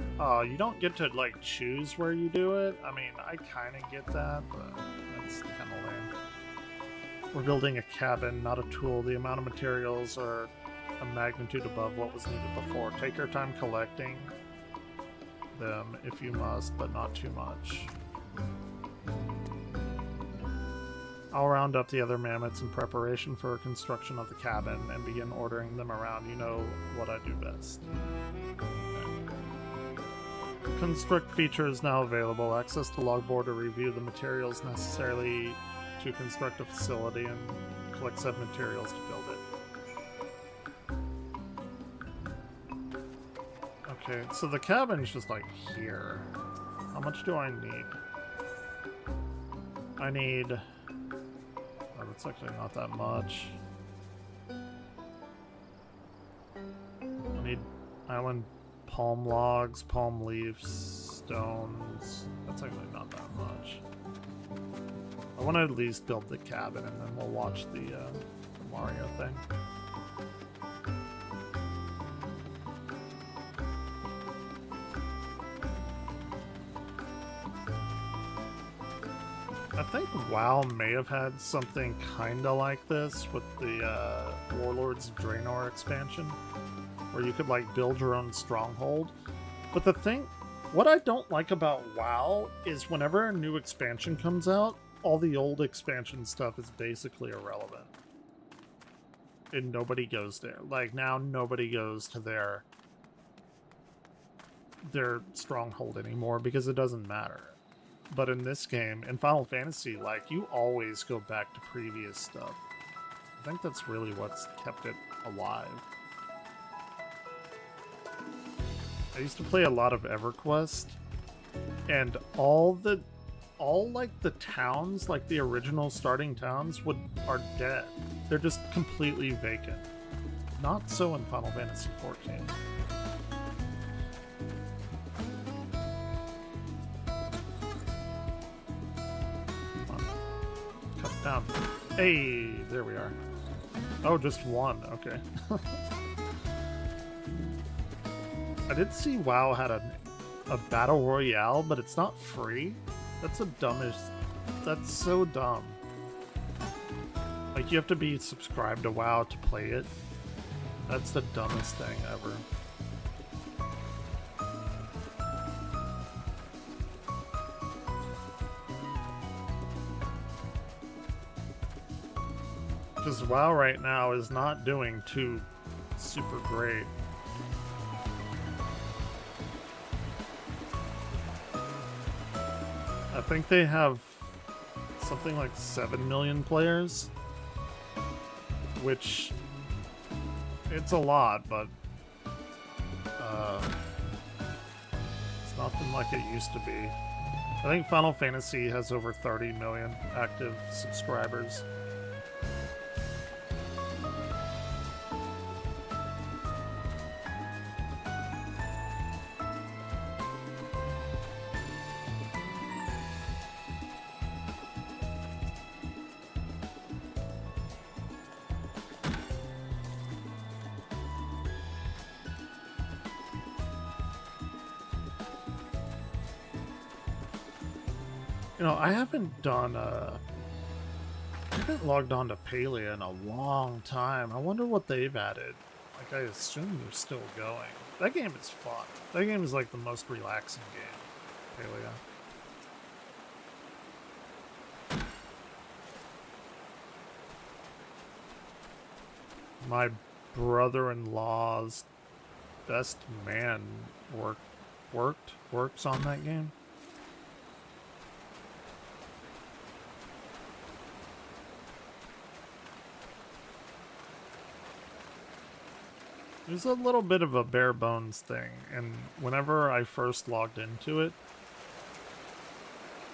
You don't get to, like, choose where you do it. I mean, I kind of get that, but that's kind of lame. We're building a cabin, not a tool. The amount of materials are a magnitude above what was needed before. Take your time collecting them if you must, but not too much. I'll round up the other mammoths in preparation for construction of the cabin and begin ordering them around. You know what I do best. Construct feature is now available. Access to logboard to review the materials necessary to construct a facility and collect said materials to build it. Okay, so the cabin's just like here. How much do I need? I need... Oh, that's actually not that much. I need island palm logs, palm leaves, stones. That's actually not that much. I want to at least build the cabin and then we'll watch the Mario thing. I think WoW may have had something kinda like this with the Warlords of Draenor expansion, where you could like build your own stronghold. But the thing, what I don't like about WoW is whenever a new expansion comes out, all the old expansion stuff is basically irrelevant. And nobody goes there. Like now nobody goes to their stronghold anymore because it doesn't matter. But in this game, in Final Fantasy, like, you always go back to previous stuff. I think that's really what's kept it alive. I used to play a lot of EverQuest, and all the towns, like the original starting towns, are dead. They're just completely vacant. Not so in Final Fantasy XIV. Down. Hey, there we are. Oh, just one. Okay. I did see WoW had a battle royale, but it's not free. That's the dumbest. That's so dumb. Like, you have to be subscribed to WoW to play it. That's the dumbest thing ever. Because WoW right now is not doing too super great. I think they have something like 7 million players, which it's a lot, but it's nothing like it used to be. I think Final Fantasy has over 30 million active subscribers. You know, I haven't logged on to Palia in a long time. I wonder what they've added. Like, I assume they're still going. That game is fun. That game is like the most relaxing game, Palia. My brother-in-law's best man works on that game. There's a little bit of a bare bones thing, and whenever I first logged into it,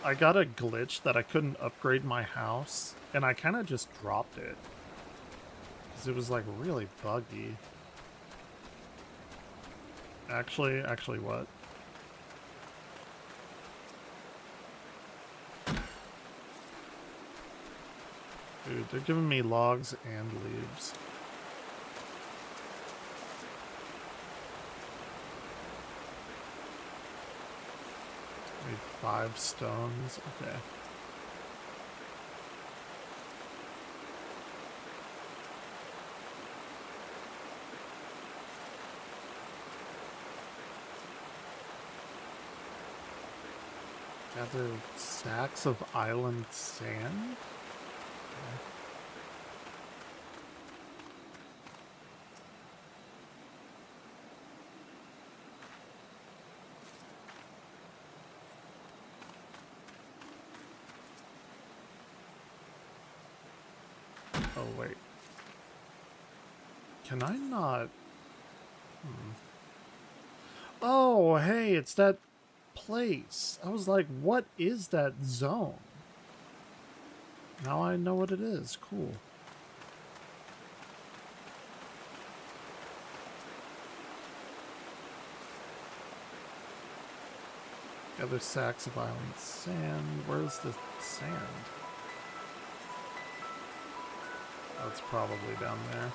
I got a glitch that I couldn't upgrade my house, and I kind of just dropped it. Because it was like really buggy. Actually what? Dude, they're giving me logs and leaves. Need 5 stones. Okay. Gather sacks of island sand? Okay. Oh, wait. Can I not? Oh, hey, it's that place. I was like, what is that zone? Now I know what it is. Cool. Gather sacks of island sand. Where's the sand? Oh, it's probably down there.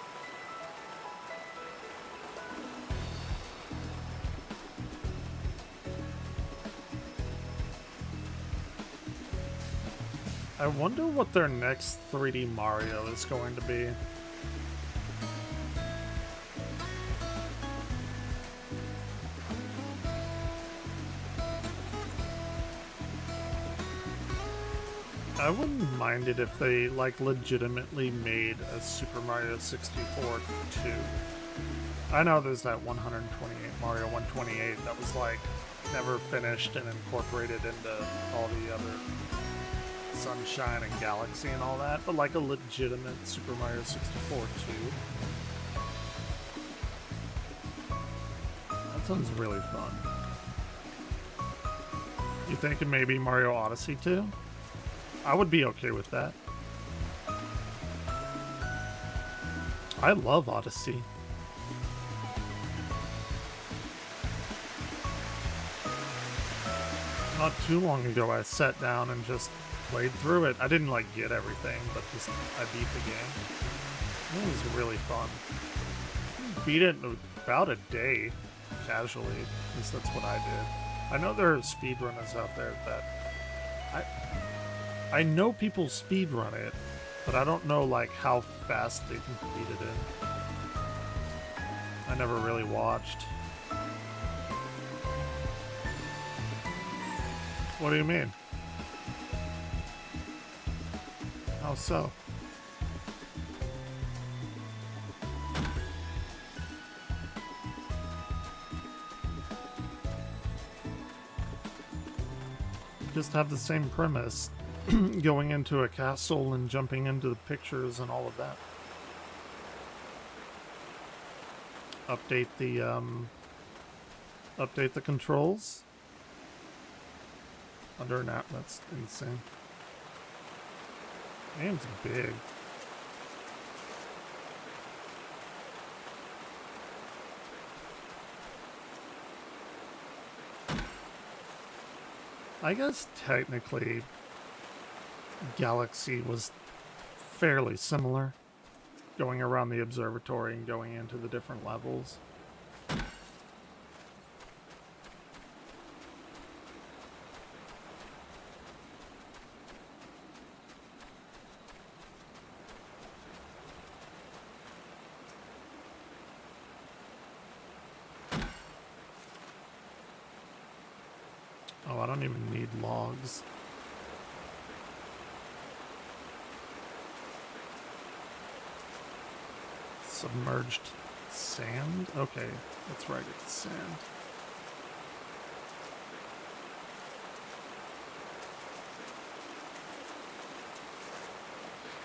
I wonder what their next 3D Mario is going to be. I wouldn't mind it if they, like, legitimately made a Super Mario 64 2. I know there's that 128, Mario 128, that was, like, never finished and incorporated into all the other Sunshine and Galaxy and all that, but like a legitimate Super Mario 64 2. That sounds really fun. You thinking maybe Mario Odyssey 2? I would be okay with that. I love Odyssey. Not too long ago, I sat down and just played through it. I didn't like get everything, but just I beat the game. It was really fun. Beat it in about a day, casually. At least that's what I did. I know there are speedrunners out there that I know people speedrun it, but I don't know like how fast they complete it in. I never really watched. What do you mean? How so? Just have the same premise. Going into a castle and jumping into the pictures and all of that. Update the controls. Under an app, that's insane. Game's big. I guess technically Galaxy was fairly similar, going around the observatory and going into the different levels. Oh, I don't even need logs. Submerged sand? Okay, that's right, it's sand.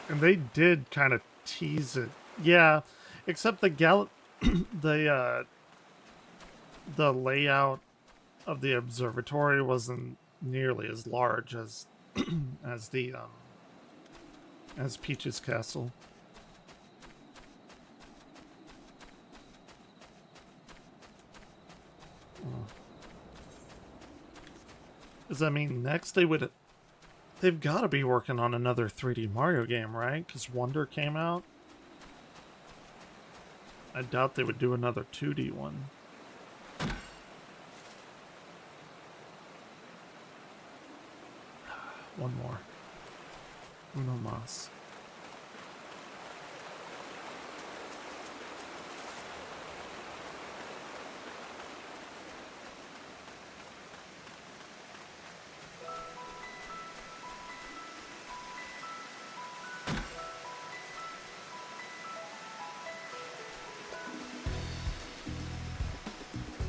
And they did kind of tease it. Yeah, except the the layout of the observatory wasn't nearly as large as as Peach's castle. Does that mean next they've got to be working on another 3D Mario game, right? Because Wonder came out. I doubt they would do another 2D one. One more. Uno más.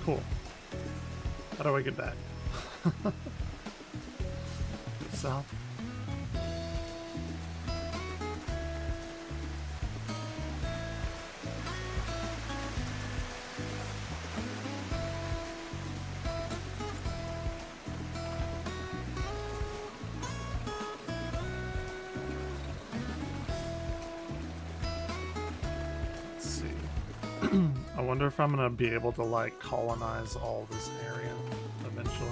Cool. How do I get back? South. Let's see. I wonder if I'm gonna be able to like colonize all this area eventually.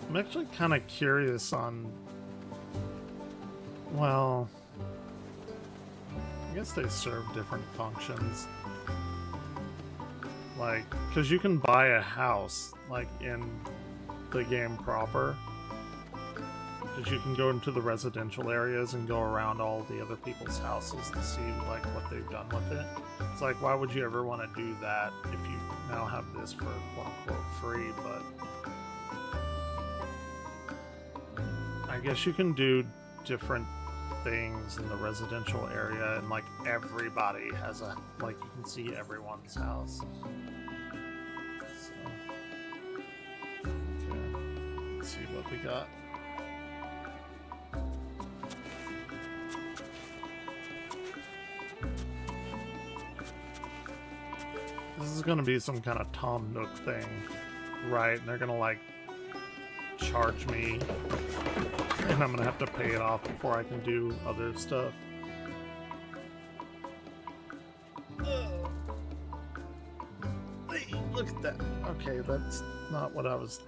I'm actually kind of curious on, well, I guess they serve different functions. Like, because you can buy a house, like, in the game proper. Because you can go into the residential areas and go around all the other people's houses to see, like, what they've done with it. It's like, why would you ever want to do that if you now have this for quote-unquote free, but I guess you can do different things in the residential area, and like everybody has a, like, you can see everyone's house. So, okay. Let's see what we got. This is gonna be some kind of Tom Nook thing, right? And they're gonna like charge me, and I'm gonna have to pay it off before I can do other stuff. Hey, look at that. Okay, that's not what I was.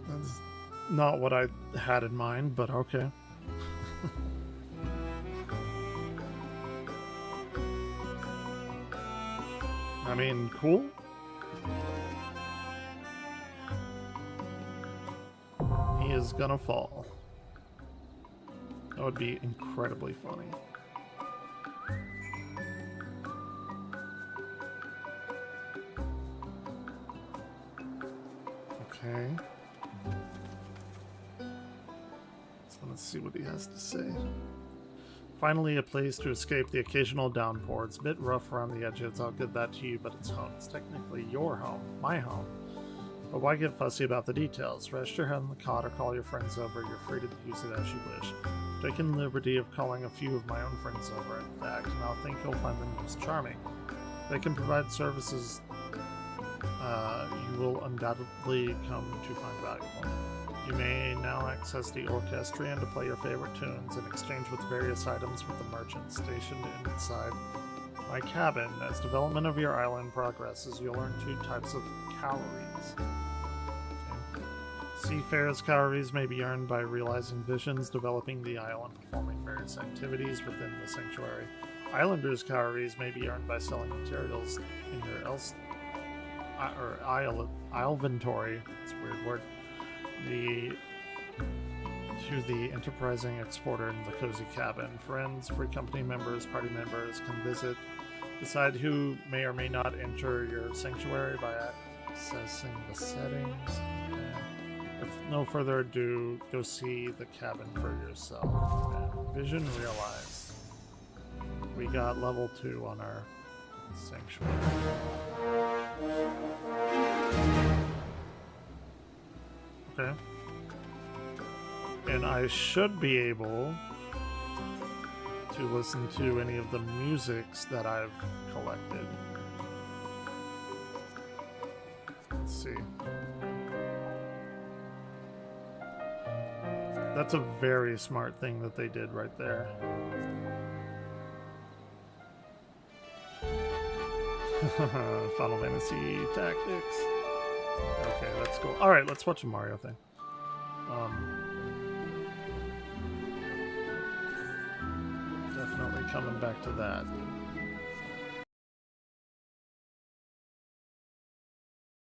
That's not what I had in mind, but okay. I mean, cool. He is gonna fall. That would be incredibly funny. Okay. So let's see what he has to say. Finally, a place to escape the occasional downpour. It's a bit rough around the edges, I'll give that to you, but it's home. It's technically your home, my home. But why get fussy about the details? Rest your head on the cot or call your friends over. You're free to use it as you wish. I've taken the liberty of calling a few of my own friends over, in fact, and I think you'll find them most charming. They can provide services you will undoubtedly come to find valuable. You may now access the orchestrion to play your favorite tunes and exchange with various items with the merchant stationed inside my cabin. As development of your island progresses, you'll earn 2 types of calories. Okay. Seafarers' calories may be earned by realizing visions, developing the island, performing various activities within the sanctuary. Islanders' calories may be earned by selling materials in your Isleventory. It's a weird word. To the enterprising exporter in the cozy cabin. Friends, free company members, party members come visit. Decide who may or may not enter your sanctuary by accessing the settings. And with no further ado, go see the cabin for yourself. And vision realized. We got level 2 on our sanctuary. Okay. And I should be able to listen to any of the musics that I've collected. Let's see. That's a very smart thing that they did right there. Final Fantasy Tactics. Okay, that's cool. All right, let's watch a Mario thing. Definitely coming back to that.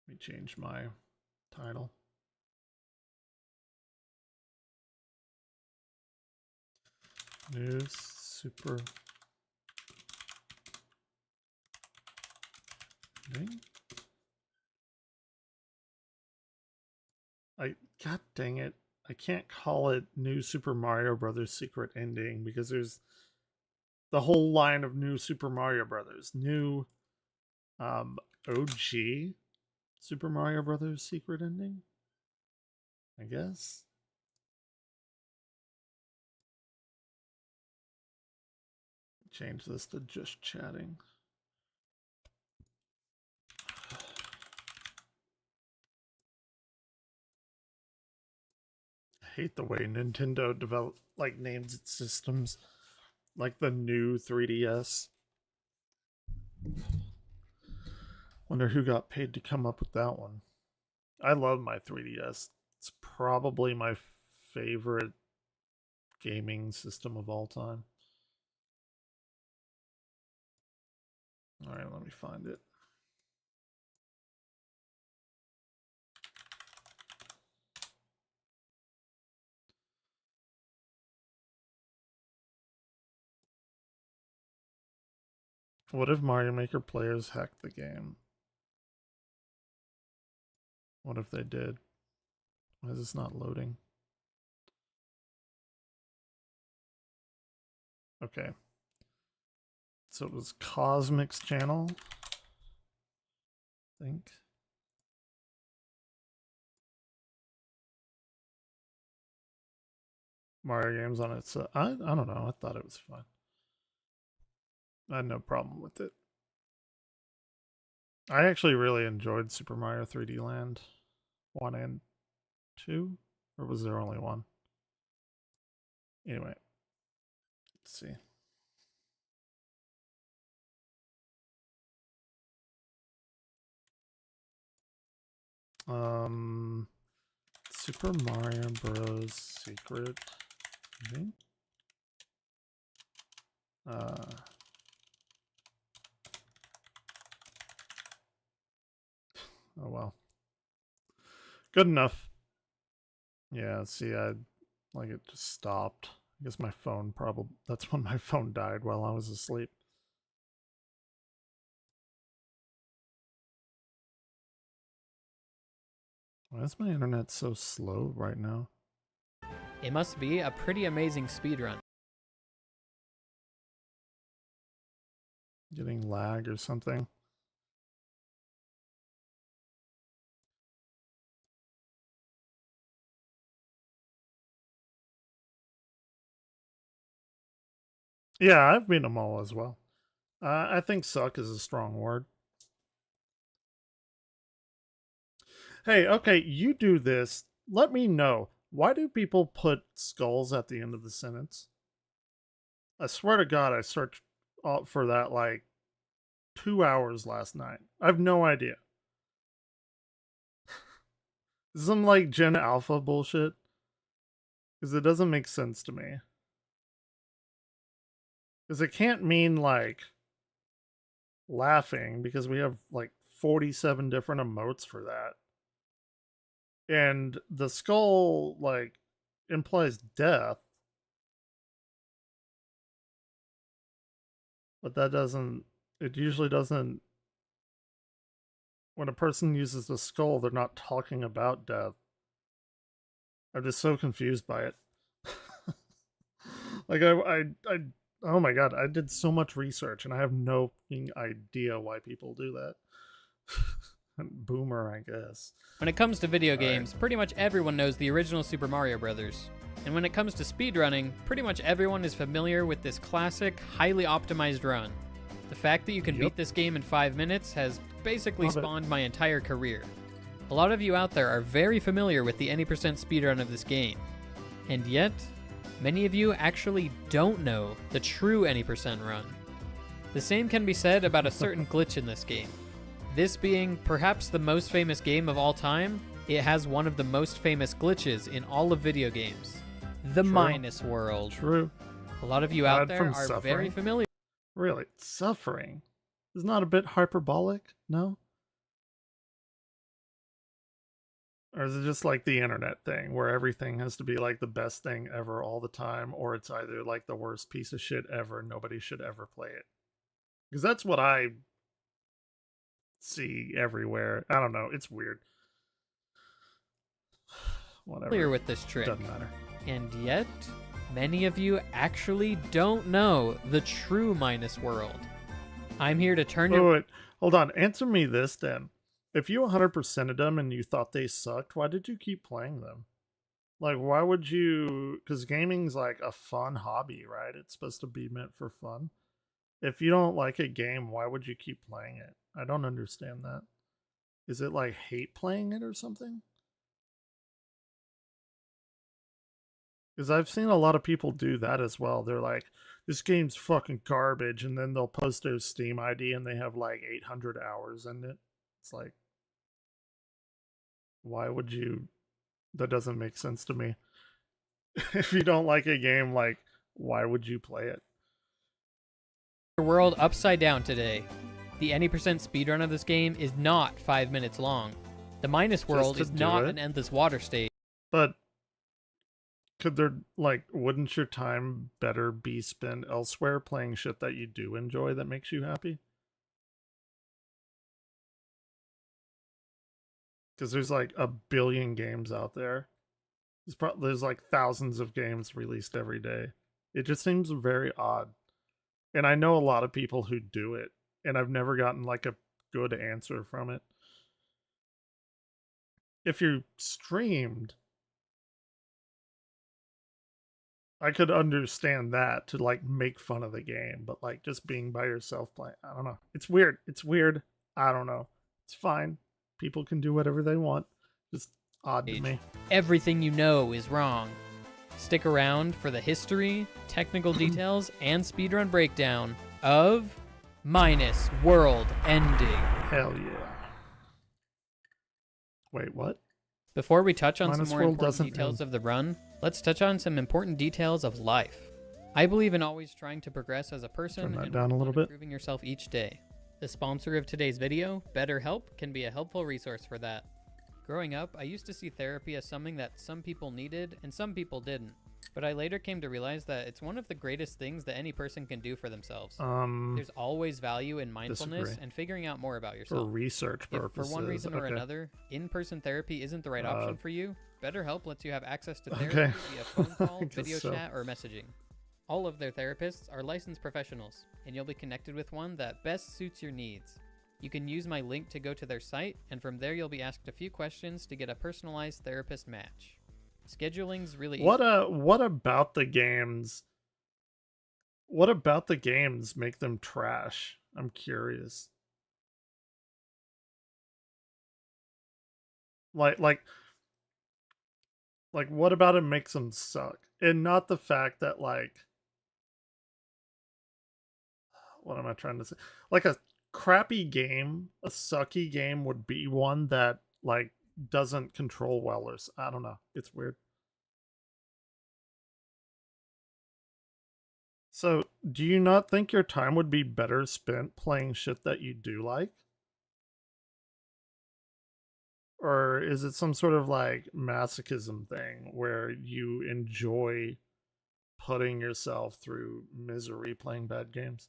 Let me change my title. New Super Ending? God dang it. I can't call it New Super Mario Brothers Secret Ending because there's the whole line of New Super Mario Brothers. New OG Super Mario Brothers Secret Ending, I guess. Change this to just chatting. I hate the way Nintendo names its systems, like the new 3DS. Wonder who got paid to come up with that one. I love my 3DS. It's probably my favorite gaming system of all time. All right, let me find it. What if Mario Maker players hacked the game? What if they did? Why is this not loading? Okay. So it was Cosmic's channel, I think. Mario games on its. I don't know. I thought it was fine. I had no problem with it. I actually really enjoyed Super Mario 3D Land 1 and 2, or was there only one? Anyway, let's see. Super Mario Bros. Secret. Oh well. Good enough. Yeah, see, it just stopped. I guess my phone that's when my phone died while I was asleep. Why is my internet so slow right now? It must be a pretty amazing speedrun. Getting lag or something. Yeah, I've beaten them all as well. I think suck is a strong word. Hey, okay, you do this. Let me know. Why do people put skulls at the end of the sentence? I swear to God, I searched for that like 2 hours last night. I have no idea. Some like Gen Alpha bullshit. Because it doesn't make sense to me. Because it can't mean like laughing, because we have like 47 different emotes for that. And the skull like implies death. But that doesn't, it usually doesn't. When a person uses the skull, they're not talking about death. I'm just so confused by it. Like oh my God, I did so much research and I have no idea why people do that. Boomer, I guess. When it comes to video games, pretty much everyone knows the original Super Mario Brothers. And when it comes to speedrunning, pretty much everyone is familiar with this classic, highly optimized run. The fact that you can beat this game in 5 minutes has basically spawned my entire career. A lot of you out there are very familiar with the any% speedrun of this game. And yet, many of you actually don't know the true any% run. The same can be said about a certain glitch in this game. This being perhaps the most famous game of all time, it has one of the most famous glitches in all of video games. The True. Minus World. True. A lot of you out Aside there from are very suffering. familiar. Really, suffering is not a bit hyperbolic, no? Or is it just like the internet thing where everything has to be like the best thing ever all the time, or it's either like the worst piece of shit ever, nobody should ever play it? Because that's what I see everywhere. I don't know, it's weird. Whatever. with this trick. Doesn't matter. And yet, many of you actually don't know the true Minus World. I'm here to turn your... Wait, hold on. Answer me this then. If you 100%ed them and you thought they sucked, why did you keep playing them? Like, why would you... Because gaming's like a fun hobby, right? It's supposed to be meant for fun. If you don't like a game, why would you keep playing it? I don't understand that. Is it like hate playing it or something? Because I've seen a lot of people do that as well. They're like, this game's fucking garbage, and then they'll post their Steam ID and they have like 800 hours in it. It's like, why would you? That doesn't make sense to me. If you don't like a game, like, why would you play it? world upside down today. The any percent speedrun of this game is not 5 minutes long. The Minus World is not an endless water stage. But could there, like, wouldn't your time better be spent elsewhere playing shit that you do enjoy that makes you happy? Because there's like a billion games out there. There's like thousands of games released every day. It just seems very odd. And I know a lot of people who do it, and I've never gotten like a good answer from it. If you streamed, I could understand that, to like make fun of the game, but like just being by yourself playing, I don't know. It's weird. It's weird. I don't know. It's fine. People can do whatever they want. Just odd to me. Everything you know is wrong. Stick around for the history, technical details, and speedrun breakdown of Minus World Ending. Hell yeah. Wait, what? Before we touch on Minus some more World important doesn't details end. of the run, let's touch on some important details of life. I believe in always trying to progress as a person Turn that and down a little bit. improving yourself each day. The sponsor of today's video, BetterHelp, can be a helpful resource for that. Growing up, I used to see therapy as something that some people needed and some people didn't. But I later came to realize that it's one of the greatest things that any person can do for themselves. There's always value in mindfulness and figuring out more about yourself. For research purposes. If for one reason or another, in-person therapy isn't the right option for you, BetterHelp lets you have access to therapy via phone call, video chat, or messaging. All of their therapists are licensed professionals, and you'll be connected with one that best suits your needs. You can use my link to go to their site, and from there you'll be asked a few questions to get a personalized therapist match. Scheduling's really easy. What about the games? What about the games make them trash? I'm curious. Like what about it makes them suck? And not the fact that, like, what am I trying to say? Like, a crappy game, a sucky game would be one that, like, doesn't control well, or I don't know. It's weird. So, do you not think your time would be better spent playing shit that you do like? Or is it some sort of like masochism thing where you enjoy putting yourself through misery playing bad games?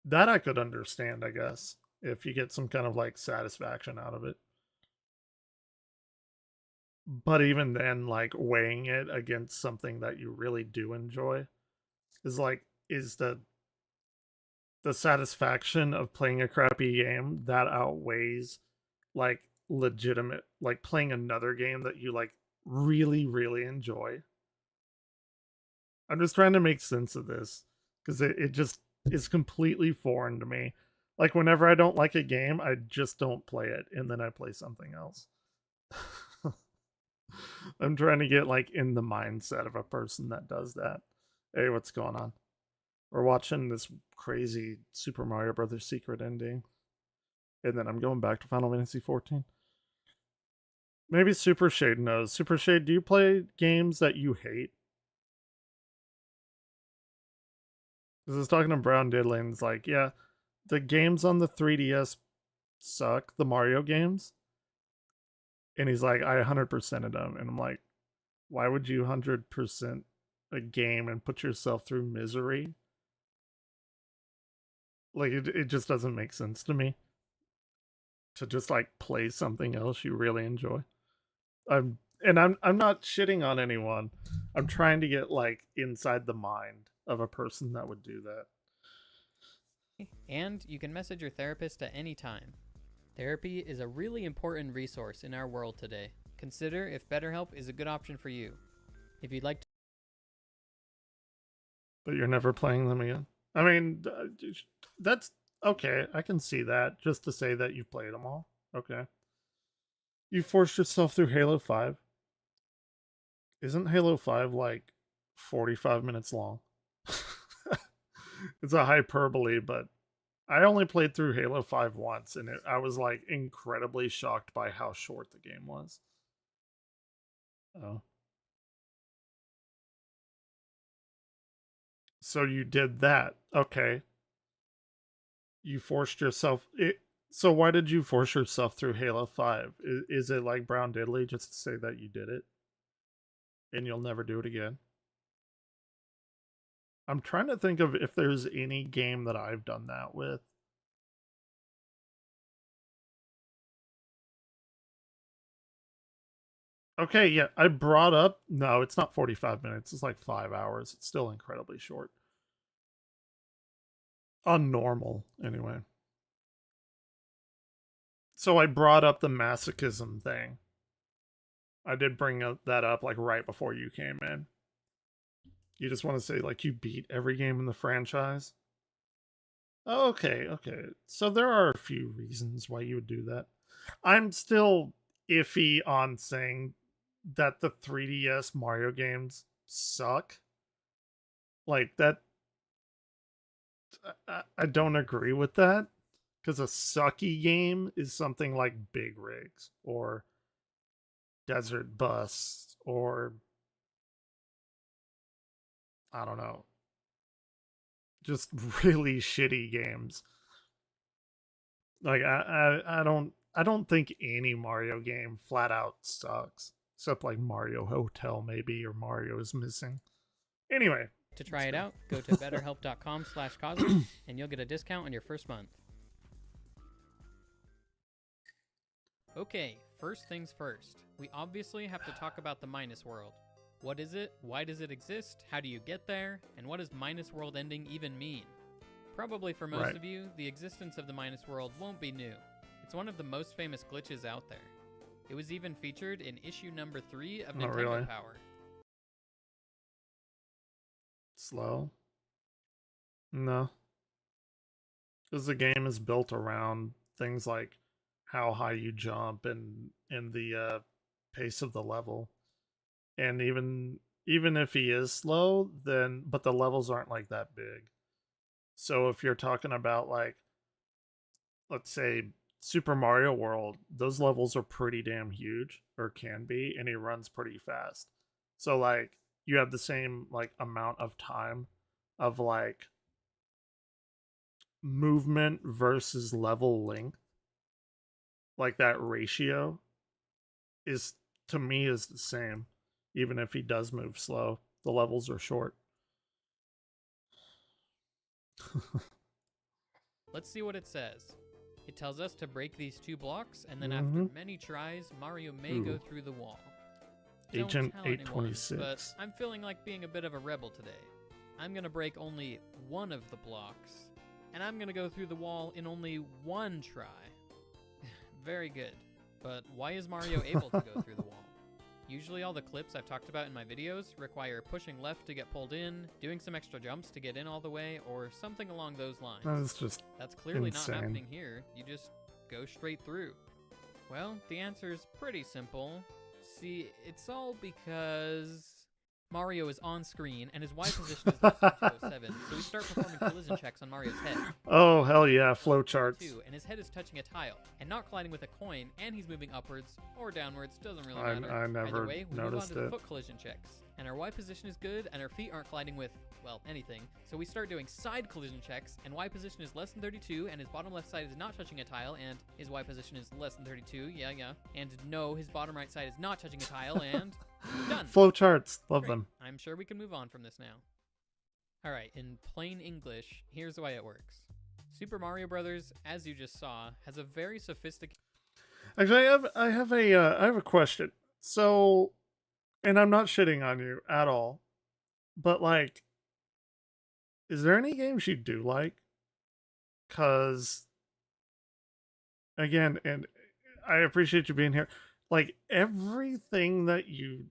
That I could understand, I guess, if you get some kind of like satisfaction out of it. But even then, like, weighing it against something that you really do enjoy is like, is the satisfaction of playing a crappy game that outweighs like legitimate, like playing another game that you like really, really enjoy? I'm just trying to make sense of this because it just is completely foreign to me. Like, whenever I don't like a game, I just don't play it, and then I play something else. I'm trying to get like in the mindset of a person that does that. Hey, what's going on? We're watching this crazy Super Mario Brothers secret ending, and then I'm going back to Final Fantasy 14. Maybe Super Shade knows. Super Shade, do you play games that you hate? This is talking to Brown Diddley, and it's like, yeah, the games on the 3DS suck, the Mario games. And he's like, I 100%ed them. And I'm like, why would you 100% a game and put yourself through misery? Like, it just doesn't make sense to me to just like play something else you really enjoy. I'm not shitting on anyone. I'm trying to get like inside the mind of a person that would do that. And you can message your therapist at any time. Therapy is a really important resource in our world today. Consider if BetterHelp is a good option for you. If you'd like to. But you're never playing them again? I mean, that's okay. I can see that. Just to say that you've played them all. Okay. You forced yourself through Halo 5. Isn't Halo 5 like 45 minutes long? It's a hyperbole, but I only played through Halo 5 once, and I was like incredibly shocked by how short the game was. Oh. So you did that. Okay. You forced yourself. So why did you force yourself through Halo 5? Is it like Brown Diddley just to say that you did it? And you'll never do it again? I'm trying to think of if there's any game that I've done that with. Okay, yeah, I brought up. No, it's not 45 minutes. It's like 5 hours. It's still incredibly short. On normal, anyway. So I brought up the masochism thing. I did bring that up like right before you came in. You just want to say like you beat every game in the franchise? Okay, okay. So there are a few reasons why you would do that. I'm still iffy on saying that the 3DS Mario games suck. Like that I don't agree with that because a sucky game is something like Big Rigs or Desert Bus or I don't know, just really shitty games. Like I don't think any Mario game flat out sucks except like Mario Hotel maybe or Mario is Missing. Anyway, To try it out, go to betterhelp.com/cosmic and you'll get a discount on your first month. Okay, first things first. We obviously have to talk about the Minus World. What is it? Why does it exist? How do you get there? And what does Minus World ending even mean? Probably for most of you, the existence of the Minus World won't be new. It's one of the most famous glitches out there. It was even featured in issue number 3 of Nintendo Power. Slow? No. Because the game is built around things like how high you jump and the pace of the level. And even if he is slow, then but the levels aren't like that big. So if you're talking about like let's say Super Mario World, those levels are pretty damn huge or can be and he runs pretty fast. So like you have the same like amount of time of like movement versus level length. Like that ratio is to me is the same even if he does move slow. The levels are short. Let's see what it says. It tells us to break these 2 blocks, and then after many tries, Mario may go through the wall. Agent 826. But I'm feeling like being a bit of a rebel today. I'm going to break only one of the blocks, and I'm going to go through the wall in only 1 try. Very good. But why is Mario able to go through the wall? Usually all the clips I've talked about in my videos require pushing left to get pulled in, doing some extra jumps to get in all the way, or something along those lines. That's clearly insane. Not happening here. You just go straight through. Well, the answer is pretty simple. See, it's all because Mario is on screen, and his Y position is less than 207, so we start performing collision checks on Mario's head. Oh, hell yeah, flowcharts. And his head is touching a tile, and not colliding with a coin, and he's moving upwards or downwards, doesn't really matter. I never Either way, we move on noticed to the it. foot collision checks, and our Y position is good, and our feet aren't colliding with, well, anything, so we start doing side collision checks, and Y position is less than 32, and his bottom left side is not touching a tile, and his Y position is less than 32, yeah, and no, his bottom right side is not touching a tile, and done. Flowcharts, love Great. them. I'm sure we can move on from this now. Alright, in plain English, here's the way it works. Super Mario Brothers, as you just saw, has a very sophisticated... Actually, I have a question. So, and I'm not shitting on you at all, but like, is there any games you do like? Cause, again, and I appreciate you being here. Like everything that you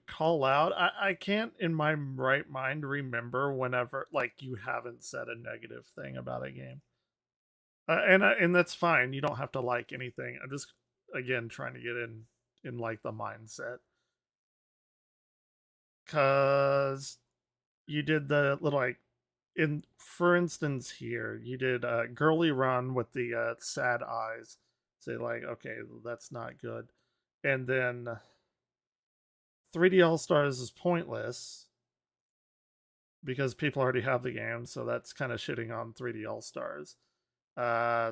call out, I can't in my right mind remember whenever like you haven't said a negative thing about a game. And that's fine. You don't have to like anything. I'm just again trying to get in like the mindset. Cause you did the little like in for instance here, you did Girly Run with the sad eyes. Say like, okay, that's not good. And then 3D All Stars is pointless because people already have the game, so that's kind of shitting on 3D All Stars.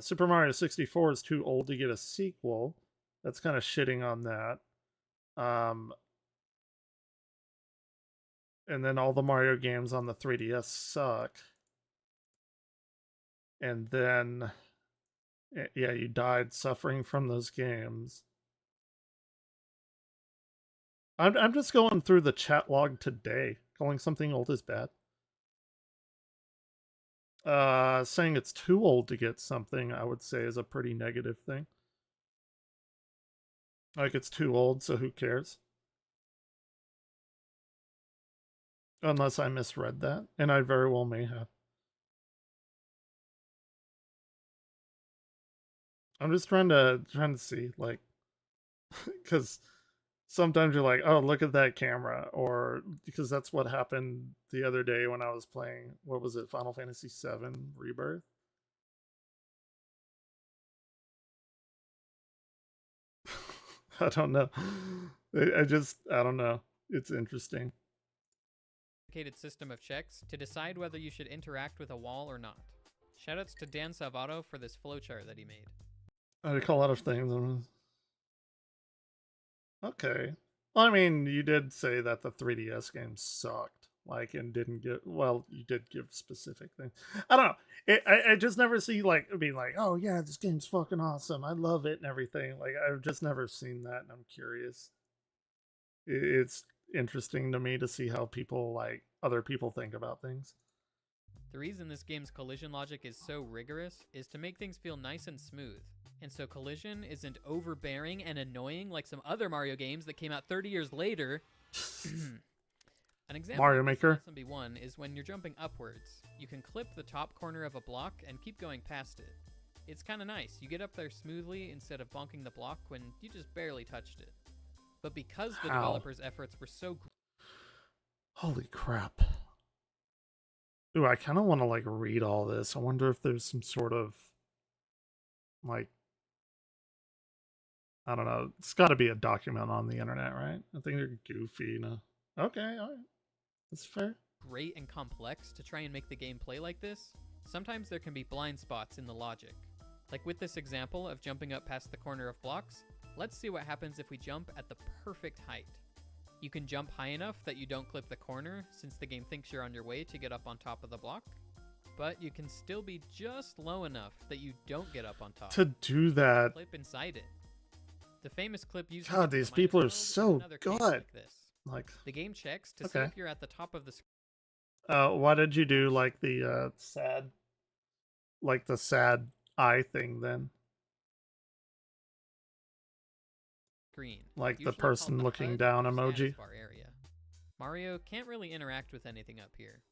Super Mario 64 is too old to get a sequel. That's kind of shitting on that. And then all the Mario games on the 3DS suck. And then, yeah, you died suffering from those games. I'm just going through the chat log today. Calling something old is bad. Saying it's too old to get something, I would say, is a pretty negative thing. Like, it's too old, so who cares? Unless I misread that, and I very well may have. I'm just trying to see, like, because sometimes you're like, oh, look at that camera, or because that's what happened the other day when I was playing, what was it, Final Fantasy VII Rebirth? I don't know. I don't know. It's interesting. System of checks to decide whether you should interact with a wall or not. Shoutouts to Dan Salvato for this flowchart that he made. I call a lot of things. Okay. Well, I mean, you did say that the 3DS game sucked. Like, and didn't get... Well, you did give specific things. I don't know. I just never see, like, being like, oh, yeah, this game's fucking awesome. I love it and everything. Like, I've just never seen that, and I'm curious. It's interesting to me to see how people, like, other people think about things. The reason this game's collision logic is so rigorous is to make things feel nice and smooth. And so collision isn't overbearing and annoying like some other Mario games that came out 30 years later. An example Mario of Maker SMB1 is when you're jumping upwards. You can clip the top corner of a block and keep going past it. It's kind of nice. You get up there smoothly instead of bonking the block when you just barely touched it. But because the developers' efforts were so... Holy crap. Ooh, I kind of want to, like, read all this. I wonder if there's some sort of, like, I don't know. It's got to be a document on the internet, right? I think they're goofy. No. Okay, all right. That's fair. Great and complex to try and make the game play like this. Sometimes there can be blind spots in the logic. Like with this example of jumping up past the corner of blocks, let's see what happens if we jump at the perfect height. You can jump high enough that you don't clip the corner, since the game thinks you're on your way to get up on top of the block. But you can still be just low enough that you don't get up on top. To do that... Clip inside it. The famous clip used... God, these people are so good. Like the game checks to see if you're at the top of the screen. Why did you do like the sad, like the sad eye thing then? Like the person looking down emoji. Area. Mario can't really interact with anything up here.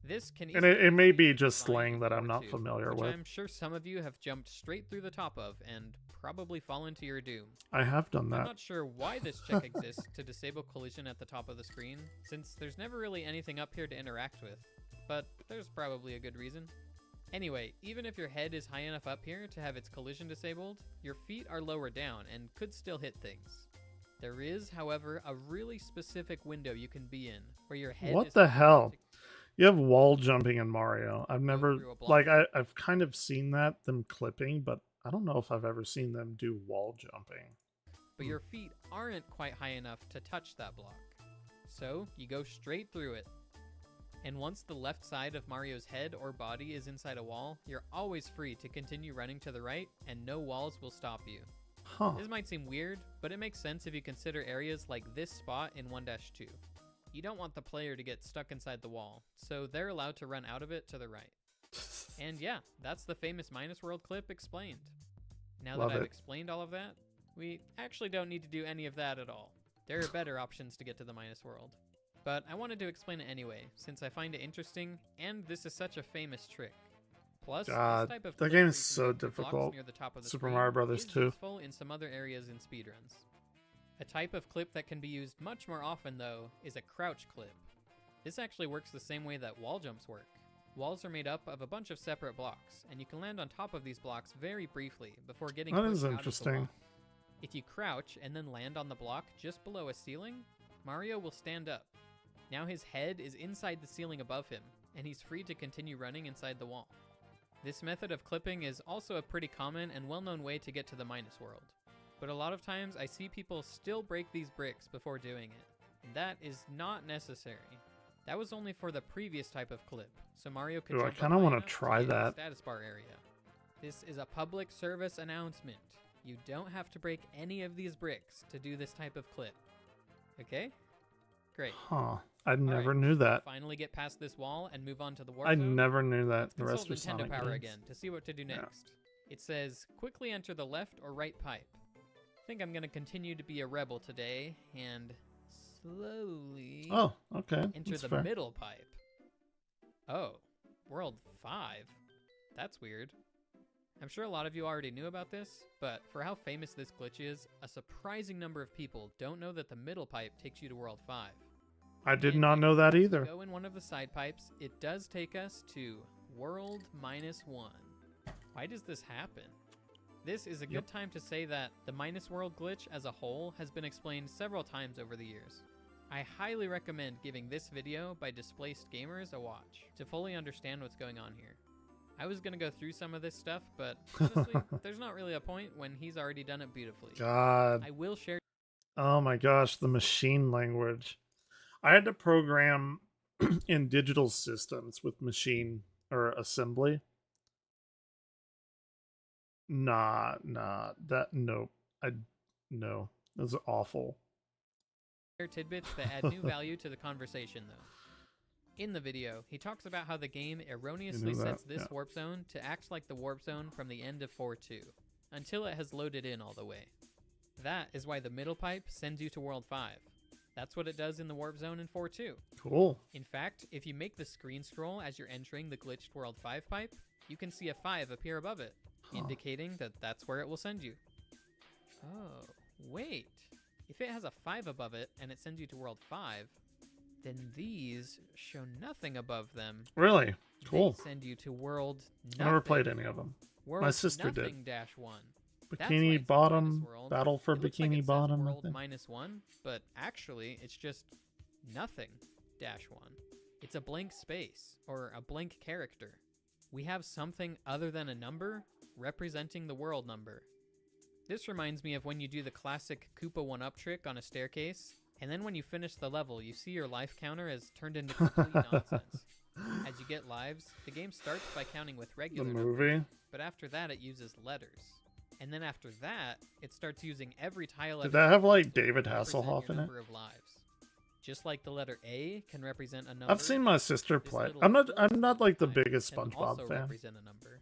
This can and it may be just slang that I'm not familiar with. I'm sure some of you have jumped straight through the top of and probably fall into your doom. I have done I'm that. not sure why this check exists to disable collision at the top of the screen, since there's never really anything up here to interact with, but there's probably a good reason. Anyway, even if your head is high enough up here to have its collision disabled, your feet are lower down and could still hit things. There is, however, a really specific window you can be in, where your head What is the high hell? enough to You have wall jumping in Mario. I've never, through a block. like, I've kind of seen them clipping, but I don't know if I've ever seen them do wall jumping. but your feet aren't quite high enough to touch that block. So you go straight through it. And once the left side of Mario's head or body is inside a wall, you're always free to continue running to the right, and no walls will stop you. Huh. This might seem weird, but it makes sense if you consider areas like this spot in 1-2. You don't want the player to get stuck inside the wall, so they're allowed to run out of it to the right. And yeah, that's the famous Minus World clip explained. Now Love that I've it. explained all of that, we actually don't need to do any of that at all. There are better options to get to the Minus World. But I wanted to explain it anyway, since I find it interesting, and this is such a famous trick. Plus, God, this type of that clip game where is you can so move the blocks difficult. near the top of the Super screen Mario Brothers is 2. useful in some other areas in speedruns. A type of clip that can be used much more often, though, is a crouch clip. This actually works the same way that wall jumps work. Walls are made up of a bunch of separate blocks, and you can land on top of these blocks very briefly before getting That pushed is out of the interesting. wall. If you crouch and then land on the block just below a ceiling, Mario will stand up. Now his head is inside the ceiling above him, and he's free to continue running inside the wall. This method of clipping is also a pretty common and well-known way to get to the Minus World. But a lot of times I see people still break these bricks before doing it, and that is not necessary. That was only for the previous type of clip, so Mario could Ooh, I jump up kinda high wanna enough to try get in the that. status bar area. This is a public service announcement. You don't have to break any of these bricks to do this type of clip. Okay? Great. Huh. I never right. knew that. Finally get past this wall and move on to the warp I zone. never knew that. Let's The rest consult were Nintendo Sonic Power games. again to see what to do Yeah. next. It says, quickly enter the left or right pipe. I think I'm going to continue to be a rebel today and slowly Oh, okay. enter That's the fair. middle pipe. Oh, World 5? That's weird. I'm sure a lot of you already knew about this, but for how famous this glitch is, a surprising number of people don't know that the middle pipe takes you to World 5. I did And not if know that you either. Go in one of the side pipes, it does take us to World -1. Why does this happen? This is a good time to say that the Minus World glitch as a whole has been explained several times over the years. I highly recommend giving this video by Displaced Gamers a watch to fully understand what's going on here. I was going to go through some of this stuff, but honestly, there's not really a point when he's already done it beautifully. God. I will share. Oh my gosh, the machine language. I had to program in digital systems with machine or assembly. Nah, that nope. No. Those are awful. Tidbits that add new value to the conversation, though. In the video, he talks about how the game erroneously that, sets this yeah. warp zone to act like the warp zone from the end of 4.2, until it has loaded in all the way. That is why the middle pipe sends you to World 5. That's what it does in the warp zone in 4.2. Cool. In fact, if you make the screen scroll as you're entering the glitched World 5 pipe, you can see a 5 appear above it, indicating that that's where it will send you. Oh, wait. If it has a 5 above it and it sends you to World 5, then these show nothing above them. Really? Cool. They send you to World I never nothing. played any of them. World My sister did. nothing -1. That's why Bikini it's the Bottom, Minus World. Battle for It looks like Bikini it says Bottom, I World think. -1, but actually it's just nothing -1. It's a blank space, or a blank character. We have something other than a number representing the world number. This reminds me of when you do the classic Koopa 1-up trick on a staircase, and then when you finish the level, you see your life counter has turned into complete nonsense. As you get lives, the game starts by counting with The regular numbers, movie? but after that it uses letters. And then after that, it starts using every tile Did of that have like to David represent Hasselhoff your in it? number of lives. Just like the letter A can represent a number. I've seen my sister this play. little I'm not like the tile biggest can SpongeBob also fan. represent a number.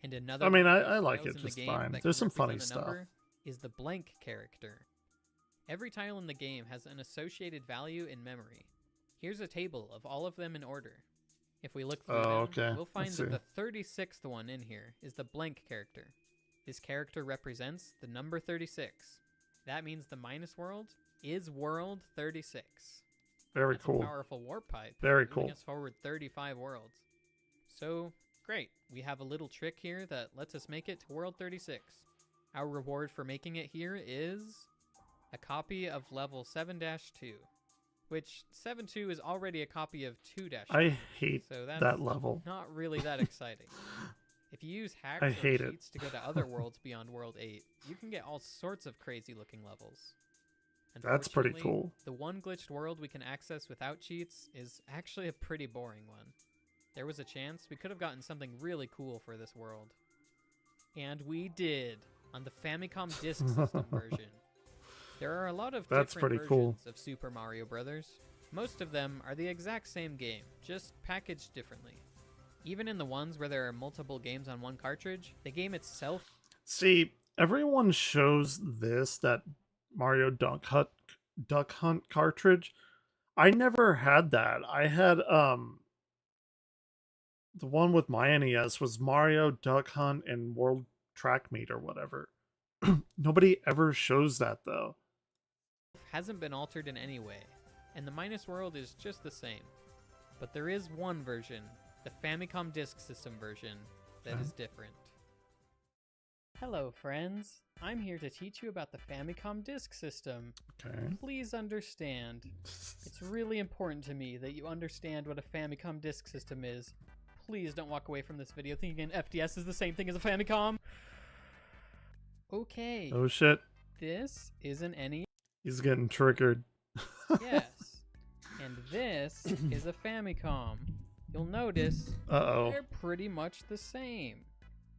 And another I mean, one of I those like tiles it in the just game fine. that There's can some funny represent a stuff. number is the blank character. Every tile in the game has an associated value in memory. Here's a table of all of them in order. If we look through them, okay. we'll find Let's that see. the 36th one in here is the blank character. This character represents the number 36. That means the minus world is world 36. Very That's cool. a powerful warp pipe. Very moving cool. us forward 35 worlds. So, great. We have a little trick here that lets us make it to world 36. Our reward for making it here is a copy of level 7-2, which 7-2 is already a copy of 2-2. I hate So that's that level. not really that exciting. If you use hacks I or hate it. cheats to go to other worlds beyond World 8, you can get all sorts of crazy looking levels. That's pretty Unfortunately, cool. The one glitched world we can access without cheats is actually a pretty boring one. There was a chance we could have gotten something really cool for this world. And we did, on the Famicom Disk System version. There are a lot of That's different pretty cool. versions of Super Mario Bros. Most of them are the exact same game, just packaged differently. Even in the ones where there are multiple games on one cartridge, the game itself... See, everyone shows this, that Mario Duck Hunt cartridge. I never had that. I had the one with my NES was Mario Duck Hunt and World Track Meet or whatever. Nobody ever shows that though. hasn't been altered in any way, and the minus world is just the same. But there is one version, the Famicom Disk System version, that is different. Hello friends, I'm here to teach you about the Famicom Disk System. Okay. Please understand, it's really important to me that you understand what a Famicom Disk System is. Please don't walk away from this video thinking an FDS is the same thing as a Famicom. Okay. Oh shit. This is an NES. He's getting triggered. Yes. And this is a Famicom. You'll notice Uh-oh. they're pretty much the same.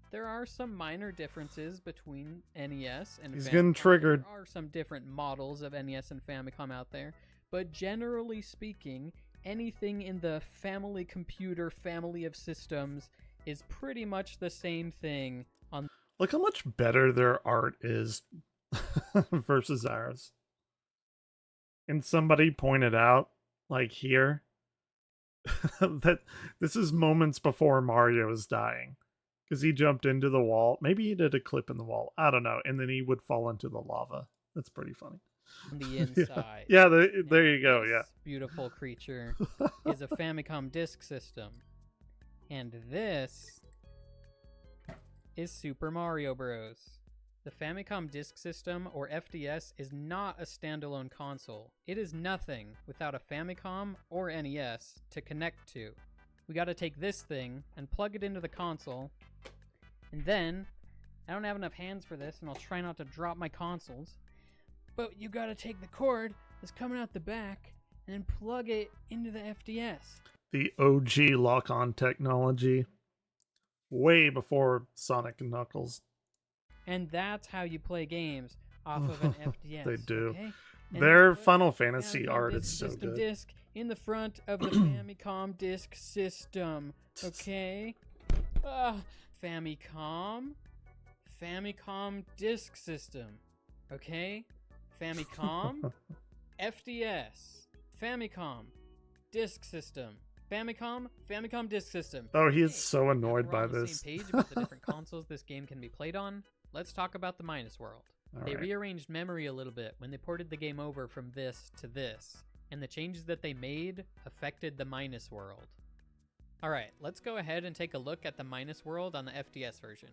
There are some minor differences between NES and He's Famicom. getting triggered. There are some different models of NES and Famicom out there, but generally speaking, anything in the family computer family of systems is pretty much the same thing on... Look how much better their art is versus ours. And somebody pointed out, like here, that this is moments before Mario is dying. Because he jumped into the wall. Maybe he did a clip in the wall. I don't know. And then he would fall into the lava. That's pretty funny. the inside. Yeah, there you go. Yeah. This beautiful creature is a Famicom Disk System. And this is Super Mario Bros. The Famicom Disk System, or FDS, is not a standalone console. It is nothing without a Famicom or NES to connect to. We gotta take this thing and plug it into the console, and then, I don't have enough hands for this, and I'll try not to drop my consoles, but you gotta take the cord that's coming out the back and then plug it into the FDS. The OG lock-on technology. Way before Sonic and Knuckles. And that's how you play games off of an FDS. They do. Okay? And Their you put Final Fantasy Famicom art Disk is so System good. disc in the front of the Famicom Disk System. Okay? Famicom Disk System. Okay? Famicom FDS. Famicom Disk System. Famicom Disk System. Oh, he is Okay, so now annoyed we're by on the this. same page about the different consoles this game can be played on. Let's talk about the Minus World. They Alright. rearranged memory a little bit when they ported the game over from this to this, and the changes that they made affected the Minus World. Alright, let's go ahead and take a look at the Minus World on the FDS version.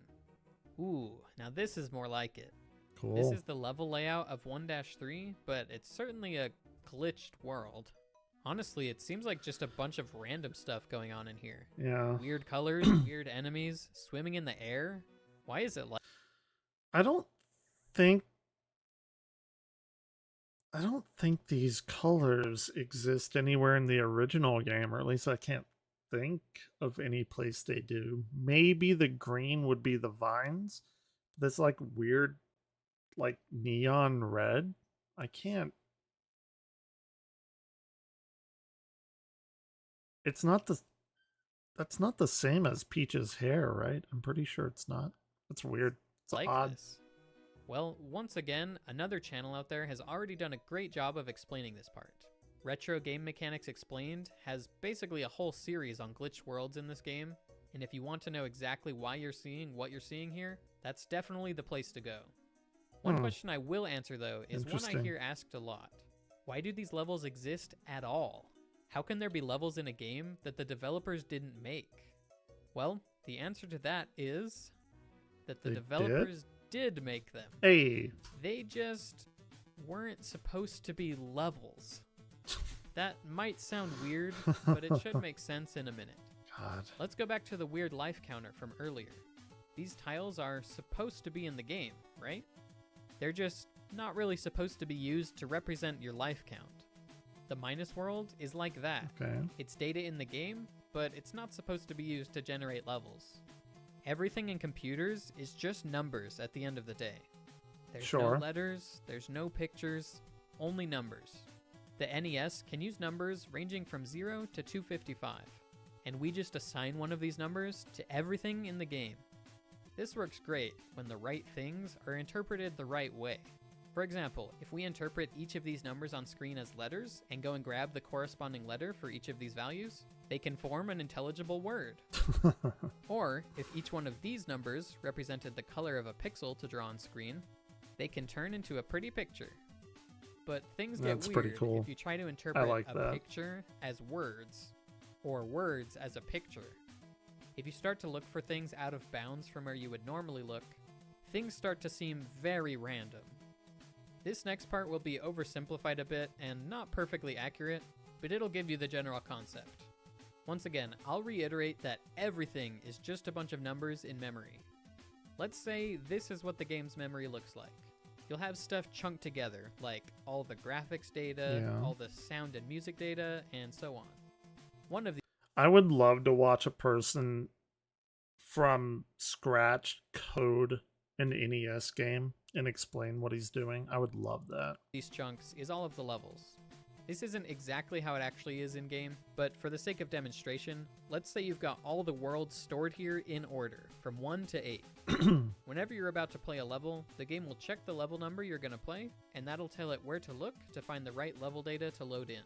Ooh, now this is more like it. Cool. This is the level layout of 1-3, but it's certainly a glitched world. Honestly, it seems like just a bunch of random stuff going on in here. Yeah. Weird colors, weird enemies, swimming in the air. Why is it like... I don't think these colors exist anywhere in the original game, or at least I can't think of any place they do. Maybe the green would be the vines. That's like weird, like neon red. I can't. It's not the. That's not the same as Peach's hair, right? I'm pretty sure it's not. That's weird. It's like odd. this? Well, once again, another channel out there has already done a great job of explaining this part. Retro Game Mechanics Explained has basically a whole series on glitched worlds in this game, And if you want to know exactly why you're seeing what you're seeing here, that's definitely the place to go. One question I will answer, though, is one I hear asked a lot. Why do these levels exist at all? How can there be levels in a game that the developers didn't make? Well, the answer to that is that the developers did make them. Hey. They just weren't supposed to be levels. That might sound weird, but it should make sense in a minute. God. Let's go back to the weird life counter from earlier. These tiles are supposed to be in the game, right? They're just not really supposed to be used to represent your life count. The minus world is like that. Okay. It's data in the game, but it's not supposed to be used to generate levels. Everything in computers is just numbers at the end of the day. There's no letters, there's no pictures, only numbers. The NES can use numbers ranging from 0 to 255, and we just assign one of these numbers to everything in the game. This works great when the right things are interpreted the right way. For example, if we interpret each of these numbers on screen as letters and go and grab the corresponding letter for each of these values, they can form an intelligible word. Or, if each one of these numbers represented the color of a pixel to draw on screen, they can turn into a pretty picture. But things get weird pretty cool. if you try to interpret that. picture as words, or words as a picture. If you start to look for things out of bounds from where you would normally look, things start to seem very random. This next part will be oversimplified a bit and not perfectly accurate, but it'll give you the general concept. Once again, I'll reiterate that everything is just a bunch of numbers in memory. Let's say this is what the game's memory looks like. You'll have stuff chunked together, like all the graphics data, all the sound and music data, and so on. One of the I would love to watch a person from scratch code an NES game and explain what he's doing. I would love that. These chunks is all of the levels. This isn't exactly how it actually is in-game, but for the sake of demonstration, let's say you've got all the worlds stored here in order, from 1 to 8. Whenever you're about to play a level, the game will check the level number you're going to play, and that'll tell it where to look to find the right level data to load in.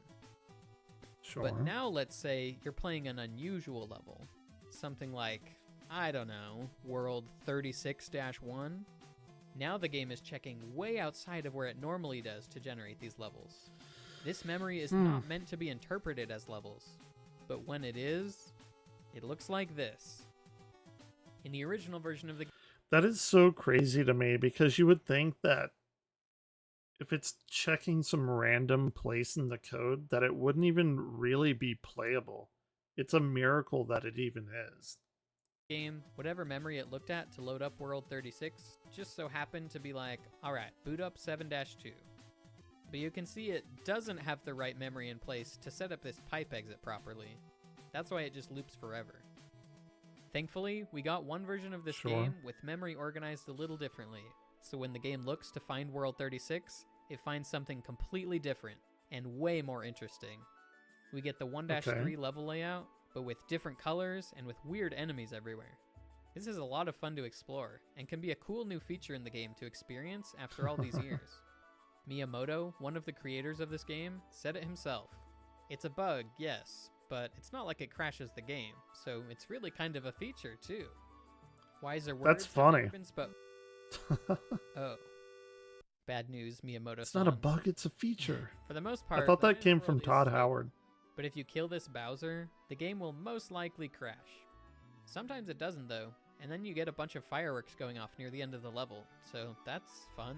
Sure. But now let's say you're playing an unusual level. Something like, I don't know, World 36-1. Now the game is checking way outside of where it normally does to generate these levels. This memory is not meant to be interpreted as levels, but when it is, it looks like this. In the original version of the game... That is so crazy to me, because you would think that if it's checking some random place in the code, that it wouldn't even really be playable. It's a miracle that it even is. Game, whatever memory it looked at to load up World 36, just so happened to be like, alright, boot up 7-2. But you can see it doesn't have the right memory in place to set up this pipe exit properly. That's why it just loops forever. Thankfully, we got one version of this game with memory organized a little differently, so when the game looks to find World 36, it finds something completely different and way more interesting. We get the 1-3 level layout, but with different colors and with weird enemies everywhere. This is a lot of fun to explore, and can be a cool new feature in the game to experience after all these years. Miyamoto, one of the creators of this game, said it himself. It's a bug, yes, but it's not like it crashes the game, so it's really kind of a feature, too. Wiser words. That's funny. Oh. Bad news, Miyamoto. It's not a bug, it's a feature. For the most part, I thought that came from Todd Howard. But if you kill this Bowser, the game will most likely crash. Sometimes it doesn't, though, and then you get a bunch of fireworks going off near the end of the level, so that's fun.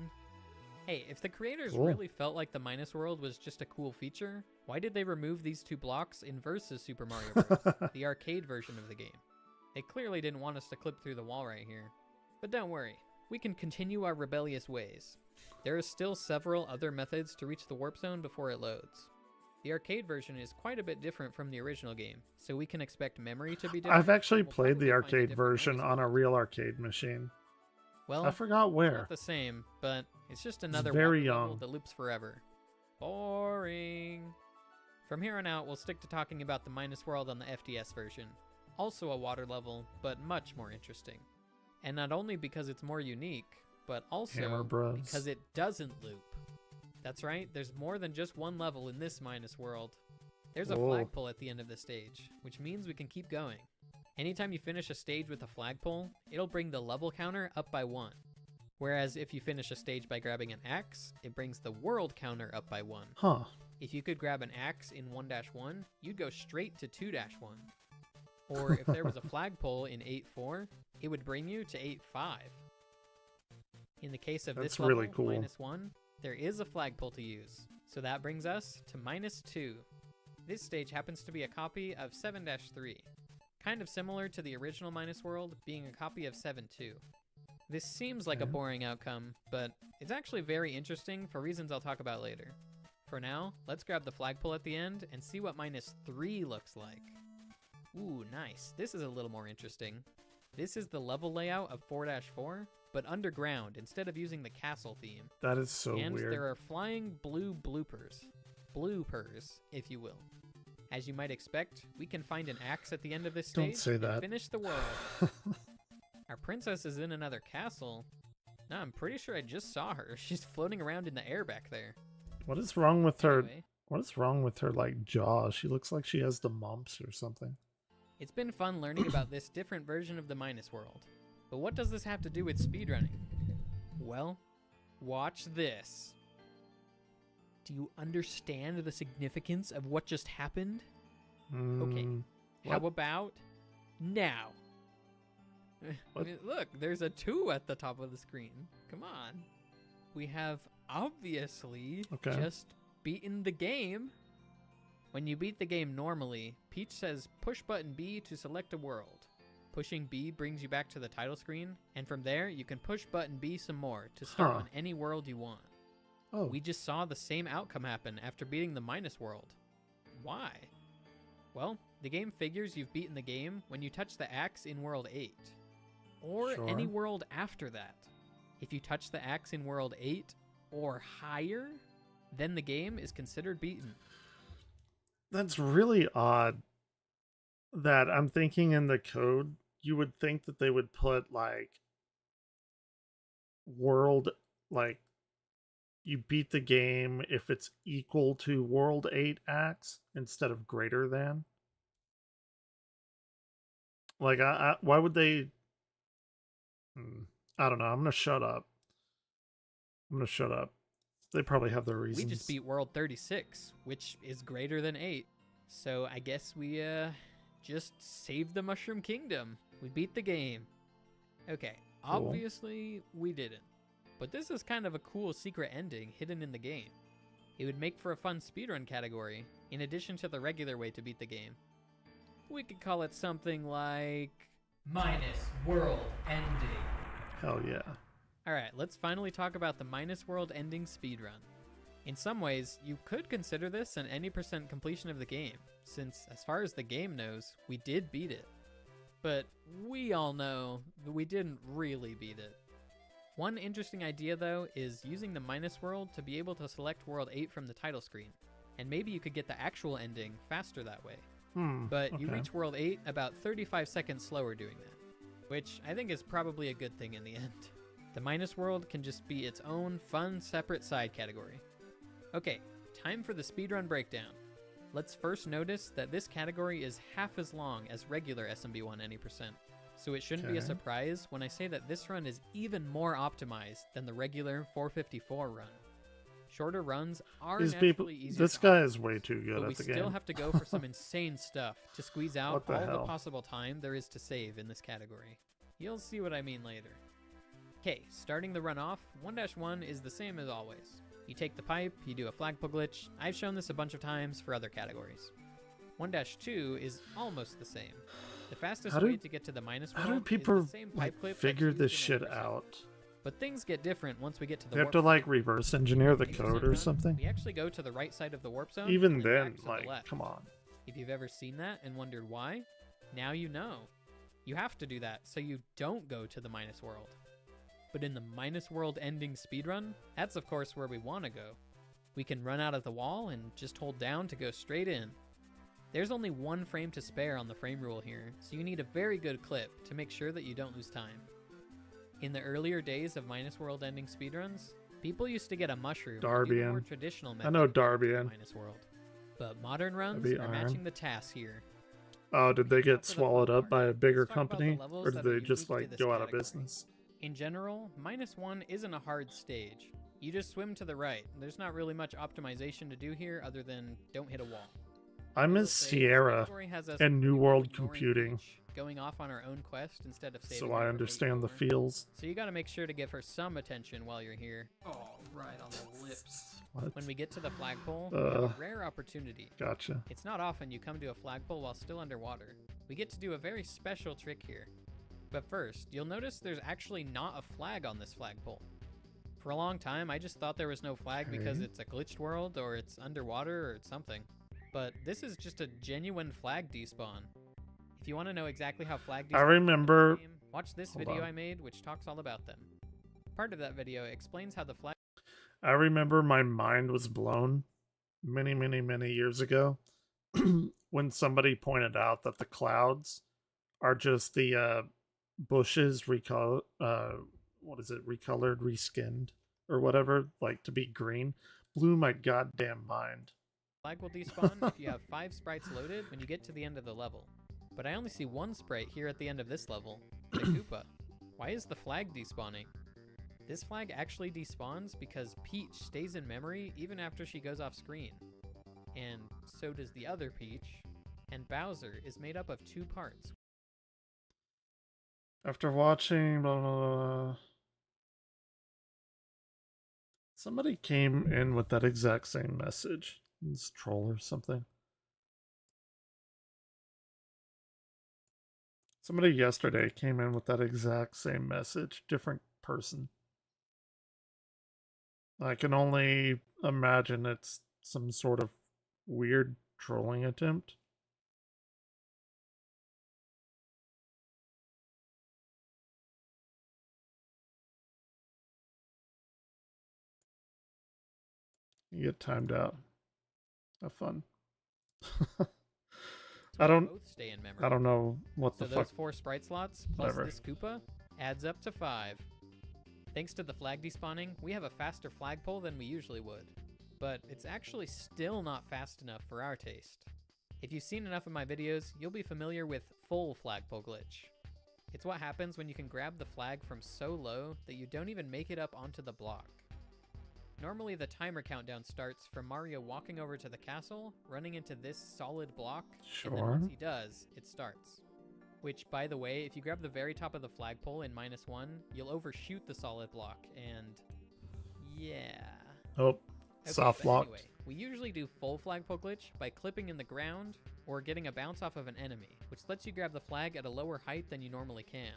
Hey, if the creators really felt like the Minus World was just a cool feature, why did they remove these two blocks in Versus Super Mario Bros., the arcade version of the game? They clearly didn't want us to clip through the wall right here. But don't worry, we can continue our rebellious ways. There are still several other methods to reach the warp zone before it loads. The arcade version is quite a bit different from the original game, so we can expect memory to be different. I've actually played the arcade version on a real arcade machine. Well, I forgot where. Not the same, but it's just another very level young that loops forever. Boring. From here on out, we'll stick to talking about the Minus World on the FDS version. Also a water level, but much more interesting. And not only because it's more unique, but also because it doesn't loop. That's right, there's more than just one level in this Minus World. There's a flagpole at the end of the stage, which means we can keep going. Anytime you finish a stage with a flagpole, it'll bring the level counter up by 1. Whereas if you finish a stage by grabbing an axe, it brings the world counter up by 1. Huh. If you could grab an axe in 1-1, you'd go straight to 2-1. Or if there was a flagpole in 8-4, it would bring you to 8-5. In the case of That's this level, really cool. -1, there is a flagpole to use. So that brings us to -2. This stage happens to be a copy of 7-3. Kind of similar to the original Minus World being a copy of 7-2. This seems like a Okay. boring outcome, but it's actually very interesting for reasons I'll talk about later. For now, let's grab the flagpole at the end and see what -3 looks like. Ooh, nice. This is a little more interesting. This is the level layout of 4-4, but underground instead of using the castle theme. That is so And weird. there are flying blue bloopers. Bloopers, if you will. As you might expect, we can find an axe at the end of this Don't stage say and that. finish the world. Our princess is in another castle. No, I'm pretty sure I just saw her. She's floating around in the air back there. What is wrong with her? Anyway, What is wrong with her like jaw? She looks like she has the mumps or something. it's been fun learning about this different version of the Minus World. But what does this have to do with speedrunning? Well, watch this. Do you understand the significance of what just happened? Okay. How What? about now? I What? mean, look, there's a 2 at the top of the screen. Come on. We have obviously Okay. just beaten the game. When you beat the game normally, Peach says push button B to select a world. Pushing B brings you back to the title screen, and from there you can push button B some more to start Huh. on any world you want. Oh, We just saw the same outcome happen after beating the Minus World. Why? Well, the game figures you've beaten the game when you touch the axe in World 8. Or any Sure. world after that. If you touch the axe in World 8 or higher, then the game is considered beaten. that's really odd. That I'm thinking in the code, you would think that they would put like world, like you beat the game if it's equal to World 8 axe instead of greater than. Like, why would they? I don't know. I'm gonna shut up. They probably have their reasons. We just beat World 36, which is greater than 8. So I guess we just saved the Mushroom Kingdom. We beat the game. Okay, Cool. obviously we didn't. But this is kind of a cool secret ending hidden in the game. It would make for a fun speedrun category, in addition to the regular way to beat the game. We could call it something like Minus World Ending. Hell yeah. Alright, let's finally talk about the Minus World Ending speedrun. In some ways, you could consider this an any % completion of the game, since as far as the game knows, we did beat it. But we all know that we didn't really beat it. One interesting idea though is using the Minus World to be able to select World 8 from the title screen, and maybe you could get the actual ending faster that way. But you Okay. reach World 8 about 35 seconds slower doing that, which I think is probably a good thing in the end. The Minus World can just be its own fun separate side category. Okay, time for the speedrun breakdown. Let's first notice that this category is half as long as regular SMB1 any %, so it shouldn't be a Okay. surprise when I say that this run is even more optimized than the regular 454 run. Shorter runs are These naturally people. easier This to guy is way too good but we at the still game. have to go for some insane stuff to squeeze out What the all the hell? possible time there is to save in this category. You'll see what I mean later. Okay, starting the run off, 1-1 is the same as always. You take the pipe, you do a flagpole glitch. I've shown this a bunch of times for other categories. 1-2 is almost the same. The fastest How do- way to get to the Minus How World do people is the same pipe like clip that's figure used this in shit 80%. out? But things get different once we get to the They have warp to zone. like reverse engineer the 80% code or run, something. We actually go to the right side of the warp zone. Even and then, back to the like, left. come on. If you've ever seen that and wondered why, now you know. You have to do that so you don't go to the Minus World. But in the Minus World ending speedrun, that's of course where we want to go. We can run out of the wall and just hold down to go straight in. There's only one frame to spare on the frame rule here, so you need a very good clip to make sure that you don't lose time. In the earlier days of Minus World ending speedruns, people used to get a mushroom or do the more Darbian. traditional I method know to get to the Darbian. Minus World. But modern runs That'd are be matching Iron. the tasks here. Oh, did they Now get for the swallowed fun up by part. a bigger Let's talk about the company? levels Or did that are they just, unique to like, this go out of category. business? In general, -1 isn't a hard stage. You just swim to the right. There's not really much optimization to do here other than don't hit a wall. I will miss say, this Sierra category has us and New pretty well World ignoring computing, Peach, going off on our own quest instead of saving so her I for understand the Makeover. feels. So you gotta make sure to give her some attention while you're here. Oh, right on the lips. What? When we get to the flagpole, we have a rare opportunity. Gotcha. It's not often you come to a flagpole while still underwater. We get to do a very special trick here. But first, you'll notice there's actually not a flag on this flagpole. For a long time, I just thought there was no flag because Okay. it's a glitched world or it's underwater or it's something. But this is just a genuine flag despawn. If you want to know exactly how flag I despawns remember- in the game, watch this Hold video on. I made which talks all about them. Part of that video explains how the flag I remember my mind was blown many, many, many years ago when somebody pointed out that the clouds are just the bushes recolored, reskinned, or whatever, like to be green. Blew my goddamn mind. flag will despawn if you have 5 sprites loaded when you get to the end of the level. But I only see 1 sprite here at the end of this level, the Koopa. Why is the flag despawning? This flag actually despawns because Peach stays in memory even after she goes off screen. And so does the other Peach. And Bowser is made up of 2 parts. After watching, blah, blah, blah, somebody came in with that exact same message. It's troll or something. Somebody yesterday came in with that exact same message. Different person. I can only imagine it's some sort of weird trolling attempt. You get timed out. Have fun. I don't Both stay in memory. I don't know what So the those fuck. 4 sprite slots plus Whatever. this Koopa adds up to 5. Thanks to the flag despawning, we have a faster flagpole than we usually would. But it's actually still not fast enough for our taste. If you've seen enough of my videos, you'll be familiar with full flagpole glitch. It's what happens when you can grab the flag from so low that you don't even make it up onto the block. Normally the timer countdown starts from Mario walking over to the castle, running into this solid block, and then Sure. once he does, it starts. Which, by the way, if you grab the very top of the flagpole in -1, you'll overshoot the solid block, and yeah. Oh, Okay, soft but locked. anyway, we usually do full flagpole glitch by clipping in the ground or getting a bounce off of an enemy, which lets you grab the flag at a lower height than you normally can.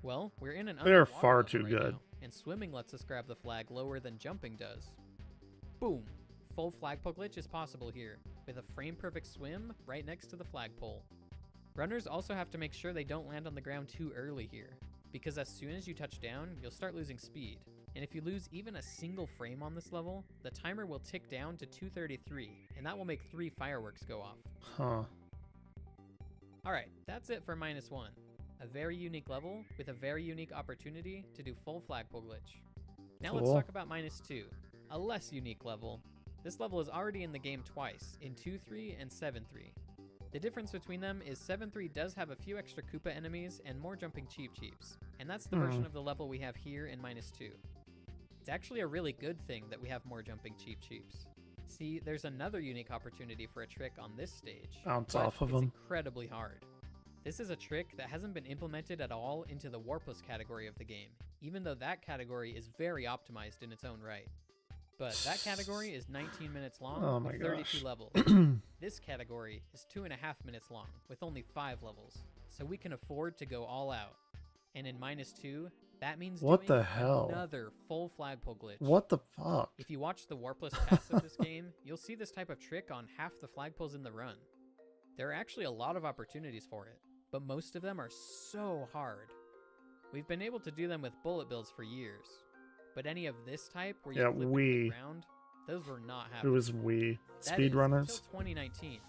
Well, we're in an They're underwater far level too right good. now, and swimming lets us grab the flag lower than jumping does. Boom! Full flagpole glitch is possible here, with a frame-perfect swim right next to the flagpole. Runners also have to make sure they don't land on the ground too early here, because as soon as you touch down, you'll start losing speed. And if you lose even a single frame on this level, the timer will tick down to 233, and that will make 3 fireworks go off. Huh. Alright, that's it for -1. A very unique level with a very unique opportunity to do full flagpole glitch. Now let's Cool. talk about -2, a less unique level. This level is already in the game twice, in 2.3 and 7.3. The difference between them is 7.3 does have a few extra Koopa enemies and more jumping Cheep Cheeps, and that's the version of the level we have here in -2. It's actually a really good thing that we have more jumping Cheep Cheeps. See, there's another unique opportunity for a trick on this stage. Bounce but off of it's them. incredibly hard. This is a trick that hasn't been implemented at all into the warpless category of the game, even though that category is very optimized in its own right. But that category is 19 minutes long Oh my with 32 gosh. levels. This category is 2.5 minutes long with only 5 levels, so we can afford to go all out. And in -2, that means What doing the hell? another full flagpole glitch. What the fuck? If you watch the warpless pass of this game, you'll see this type of trick on half the flagpoles in the run. There are actually a lot of opportunities for it, but most of them are so hard. We've been able to do them with bullet bills for years, but any of this type where you Yeah, clip into we- the ground, those were not It happening. was we That is, speedrunners. until 2019.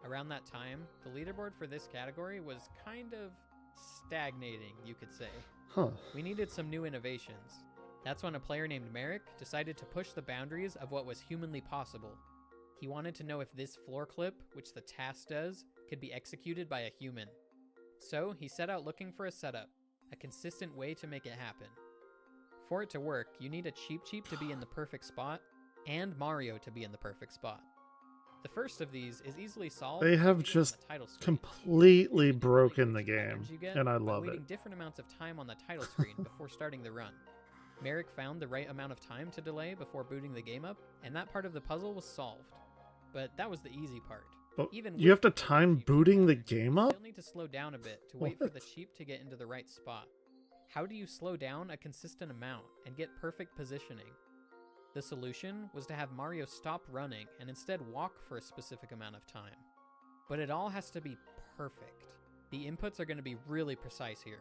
Around that time, the leaderboard for this category was kind of stagnating, you could say. Huh. We needed some new innovations. That's when a player named Merrick decided to push the boundaries of what was humanly possible. He wanted to know if this floor clip, which the TAS does, could be executed by a human. So he set out looking for a setup, a consistent way to make it happen. For it to work, you need a Cheep Cheep to be in the perfect spot, and Mario to be in the perfect spot. The first of these is easily solved. They have by just the title screen. completely You can broken the calculate game, you get and I by love it. waiting different amounts of time on the title screen before starting the run. Merrick found the right amount of time to delay before booting the game up, and that part of the puzzle was solved. But that was the easy part. But Even you have with to the time Cheep booting the Cheep, game you up? still need to slow down a bit to wait for the What? Cheep to get into the right spot. How do you slow down a consistent amount and get perfect positioning? The solution was to have Mario stop running and instead walk for a specific amount of time. But it all has to be perfect. The inputs are going to be really precise here.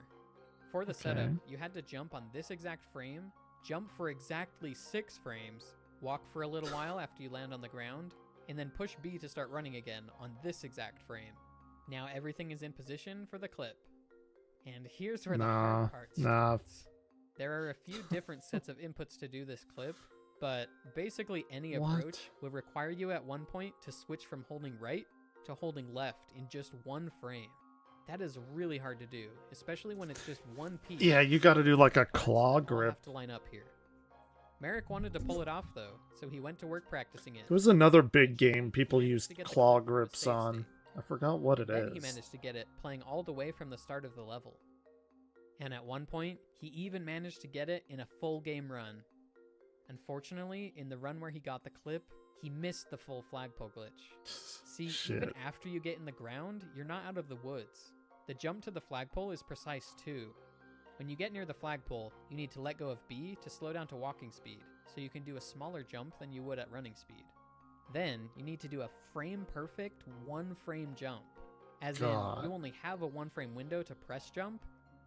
For the setup, Okay. you had to jump on this exact frame, jump for exactly 6 frames, walk for a little while after you land on the ground, and then push B to start running again on this exact frame. Now everything is in position for the clip. And here's where the hard part nah. starts. There are a few different sets of inputs to do this clip, but basically any What? approach will require you at one point to switch from holding right to holding left in just one frame. That is really hard to do, especially when it's just one piece. Yeah, you gotta do like a claw All grip. have to line up here. Merrick wanted to pull it off though, so he went to work practicing it. It was another big game people managed used to get the claw clip from a grips safe on. state. I forgot what it Then he is. managed to get it playing all the way from the start of the level. And at one point, he even managed to get it in a full game run. Unfortunately, in the run where he got the clip, he missed the full flagpole glitch. See, even Shit. after you get in the ground, you're not out of the woods. The jump to the flagpole is precise too. When you get near the flagpole, you need to let go of B to slow down to walking speed, so you can do a smaller jump than you would at running speed. Then, you need to do a frame-perfect one-frame jump. As God. in, you only have a one-frame window to press jump,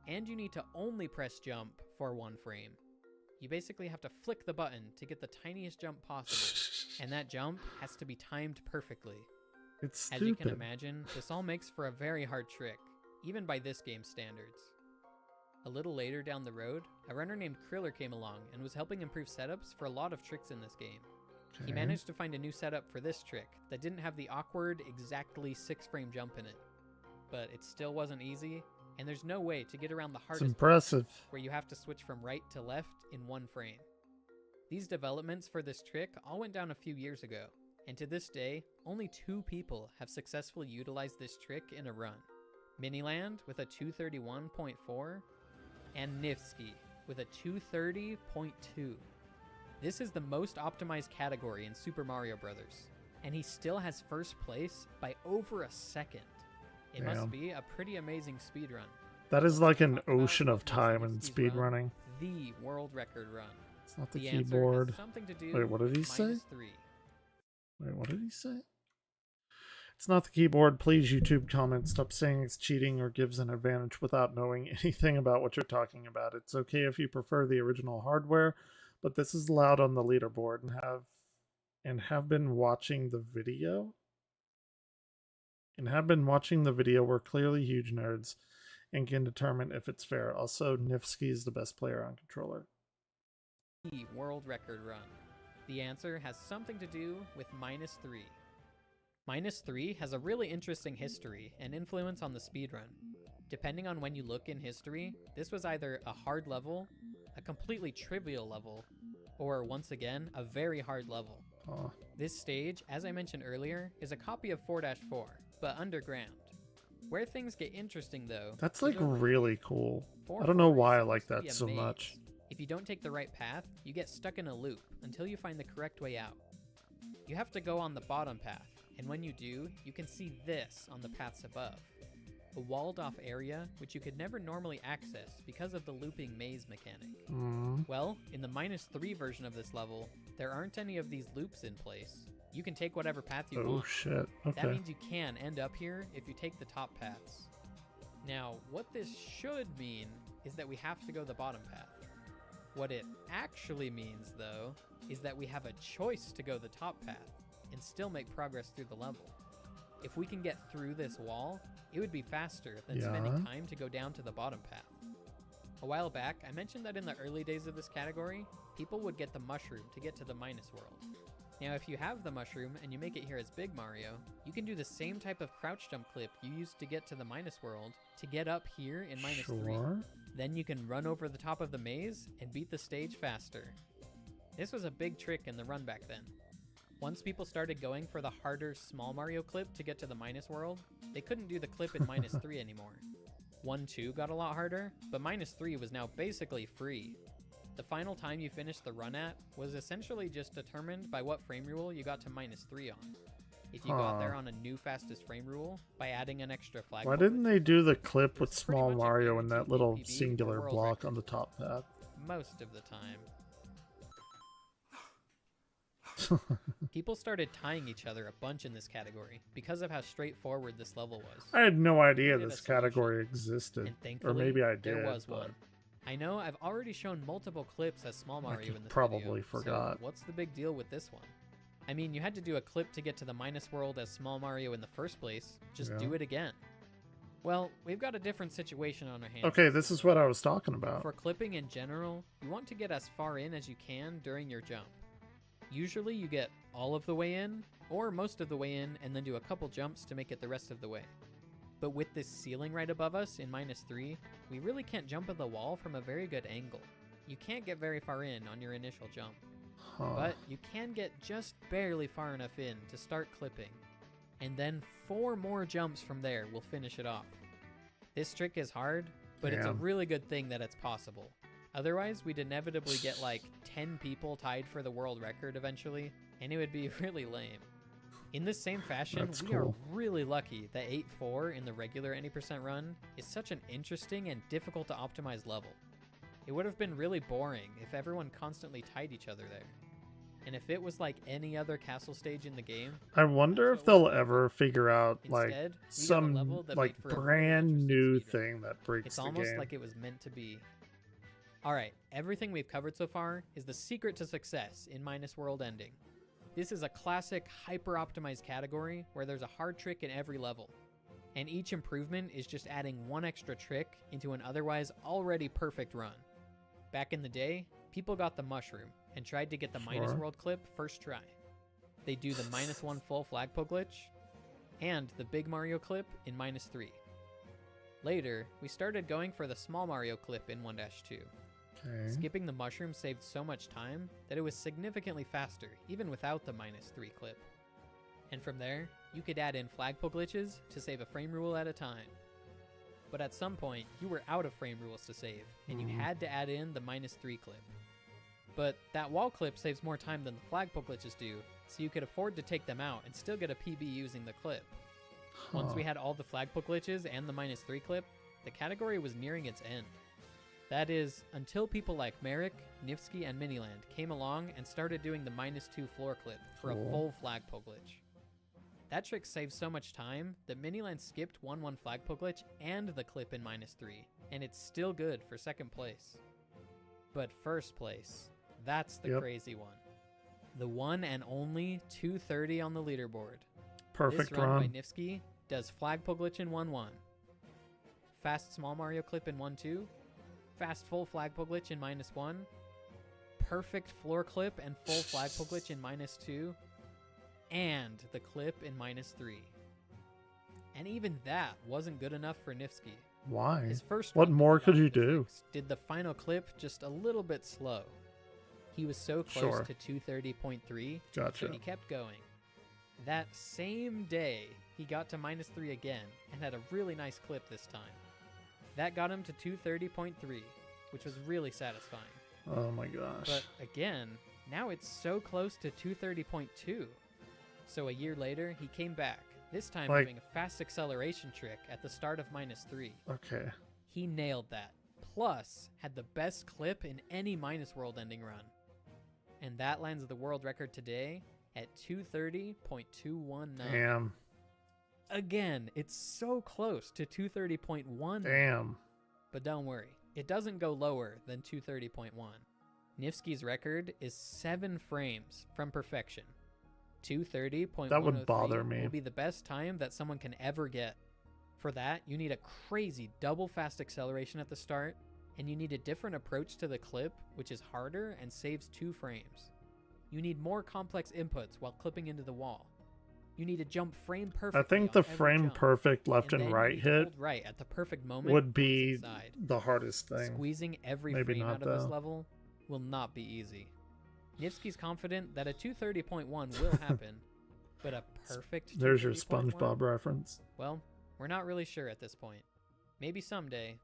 and you need to only press jump for one frame. You basically have to flick the button to get the tiniest jump possible, and that jump has to be timed perfectly. It's As you can stupid. imagine, this all makes for a very hard trick, even by this game's standards. A little later down the road, a runner named Kriller came along and was helping improve setups for a lot of tricks in this game. He Okay. managed to find a new setup for this trick that didn't have the awkward, exactly 6-frame jump in it. But it still wasn't easy, and there's no way to get around the It's hardest impressive. where you have to switch from right to left in one frame. These developments for this trick all went down a few years ago, and to this day, only 2 people have successfully utilized this trick in a run. Miniland with a 231.4, and Nifsky with a 230.2. This is the most optimized category in Super Mario Bros., and he still has first place by over a second. It Damn. must be a pretty amazing speedrun. That is like an Talk about ocean what of makes time in Nifsky's run speedrunning. The world record run. It's not the The answer keyboard. has something to do Wait, what did he with say? -3. Wait, what did he say? It's not the keyboard. Please, YouTube comments, stop saying it's cheating or gives an advantage without knowing anything about what you're talking about. It's okay if you prefer the original hardware, but this is allowed on the leaderboard and have been watching the video. We're clearly huge nerds and can determine if it's fair. Also, Nifsky is the best player on controller. The world record run. The answer has something to do with -3. -3 has a really interesting history and influence on the speedrun. Depending on when you look in history, this was either a hard level, a completely trivial level, or once again, a very hard level. Oh, This stage, as I mentioned earlier, is a copy of 4-4, but underground. Where things get interesting though, that's is like over really cool. 4-4 I don't know is why I supposed like to be that a so maze. much. If you don't take the right path, you get stuck in a loop until you find the correct way out. You have to go on the bottom path, and when you do, you can see this on the paths above. A walled off area which you could never normally access because of the looping maze mechanic. Mm. Well, in the -3 version of this level, there aren't any of these loops in place. You can take whatever path you Oh want. shit. That Okay. means you can end up here if you take the top paths. Now, what this should mean is that we have to go the bottom path. What it actually means, though, is that we have a choice to go the top path and still make progress through the level. If we can get through this wall, it would be faster than spending Yeah. time to go down to the bottom path. A while back, I mentioned that in the early days of this category, people would get the mushroom to get to the minus world. Now, if you have the mushroom and you make it here as Big Mario, you can do the same type of crouch jump clip you used to get to the minus world to get up here in -3. Sure. Then you can run over the top of the maze and beat the stage faster. This was a big trick in the run back then. Once people started going for the harder Small Mario clip to get to the minus world, they couldn't do the clip in -3 anymore. 1-2 got a lot harder, but -3 was now basically free. The final time you finished the run at was essentially just determined by what frame rule you got to -3 on. If you got there on a new fastest frame rule by adding an extra flag. Why didn't they do the clip with It's pretty Small much a Mario in that guaranteed little PB singular world block record. on the top path? Most of the time. People started tying each other a bunch in this category because of how straightforward this level was. I had no idea Needed a this solution. category existed. And thankfully, Or maybe I did. there was but one. I know I've already shown multiple clips as Small Mario in this probably video, forgot. so what's the big deal with this one? I mean, you had to do a clip to get to the minus world as Small Mario in the first place. Just do Yeah. it again. Well, we've got a different situation on our hands. Okay, this is what I was talking about. For clipping in general, you want to get as far in as you can during your jump. Usually you get all of the way in, or most of the way in, and then do a couple jumps to make it the rest of the way. But with this ceiling right above us in -3, we really can't jump at the wall from a very good angle. You can't get very far in on your initial jump, Huh. but you can get just barely far enough in to start clipping. And then 4 more jumps from there will finish it off. This trick is hard, but it's a Damn. really good thing that it's possible. Otherwise, we'd inevitably get like 10 people tied for the world record eventually, and it would be really lame. In this same fashion, That's we are cool. really lucky that 8-4 in the regular any% run is such an interesting and difficult to optimize level. It would have been really boring if everyone constantly tied each other there. And if it was like any other castle stage in the game, I wonder if they'll ever figure out like instead, we got a some level that like made for a very brand interesting new speedrun. thing that breaks It's the almost game. like it was meant to be. Alright, everything we've covered so far is the secret to success in Minus World Ending. This is a classic hyper-optimized category where there's a hard trick in every level. And each improvement is just adding one extra trick into an otherwise already perfect run. Back in the day, people got the mushroom and tried to get the Minus Sure. World clip first try. They do the -1 full flagpole glitch and the Big Mario clip in -3. Later, we started going for the Small Mario clip in 1-2. Okay. Skipping the mushroom saved so much time that it was significantly faster, even without the -3 clip. And from there, you could add in flagpole glitches to save a frame rule at a time. But at some point, you were out of frame rules to save, and you Mhm. had to add in the -3 clip. But that wall clip saves more time than the flagpole glitches do, so you could afford to take them out and still get a PB using the clip. Once Huh. we had all the flagpole glitches and the -3 clip, the category was nearing its end. That is, until people like Merrick, Nifsky, and Miniland came along and started doing the -2 floor clip for a Cool. full flagpole glitch. That trick saved so much time that Miniland skipped 1-1 flagpole glitch and the clip in -3, and it's still good for second place. But first place, that's the Yep. crazy one. The one and only 230 on the leaderboard. Perfect This run by run. Nifsky does flagpole glitch in 1-1, fast Small Mario clip in 1-2, fast full flagpole glitch in -1, perfect floor clip and full flagpole glitch in -2, and the clip in -3. And even that wasn't good enough for Nifsky. Why? His first What run more without could you the do? fix did the final clip just a little bit slow. He was so close Sure. to 230.3, Gotcha. so he kept going. That same day, he got to -3 again and had a really nice clip this time. That got him to 230.3, which was really satisfying. Oh my gosh. But again, now it's so close to 230.2. So a year later, he came back, this time Like- doing a fast acceleration trick at the start of -3. Okay. He nailed that, plus had the best clip in any Minus World Ending run. And that lands the world record today at 230.219. Damn. Again, it's so close to 230.1. Damn. But don't worry, it doesn't go lower than 230.1. Nifsky's record is 7 frames from perfection. 230.103 That would bother me. will be the best time that someone can ever get. For that, you need a crazy double fast acceleration at the start, and you need a different approach to the clip, which is harder and saves 2 frames. You need more complex inputs while clipping into the wall. You need to jump frame perfectly. I think on the every frame jump. perfect left And and then right you need to hit hold right at the perfect moment would once be inside. the hardest thing. Squeezing every Maybe frame not, out of this though. level will not be easy. Nifsky's confident that a 230.1 will happen, but a perfect There's your 230.1? SpongeBob reference. Well, we're not really sure at this point. Maybe someday.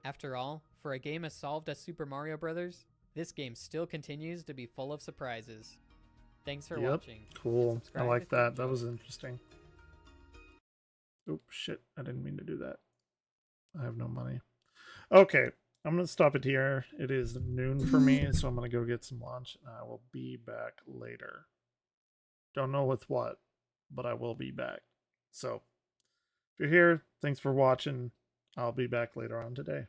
After all, for a game as solved as Super Mario Bros., this game still continues to be full of surprises. Thanks for watching. Cool. I Subscribe like if you that. That enjoyed. was interesting. Oop, shit. I didn't mean to do that. I have no money. Okay. I'm going to stop it here. It is noon for me, so I'm going to go get some lunch, and I will be back later. Don't know with what, but I will be back. So, if you're here, thanks for watching. I'll be back later on today.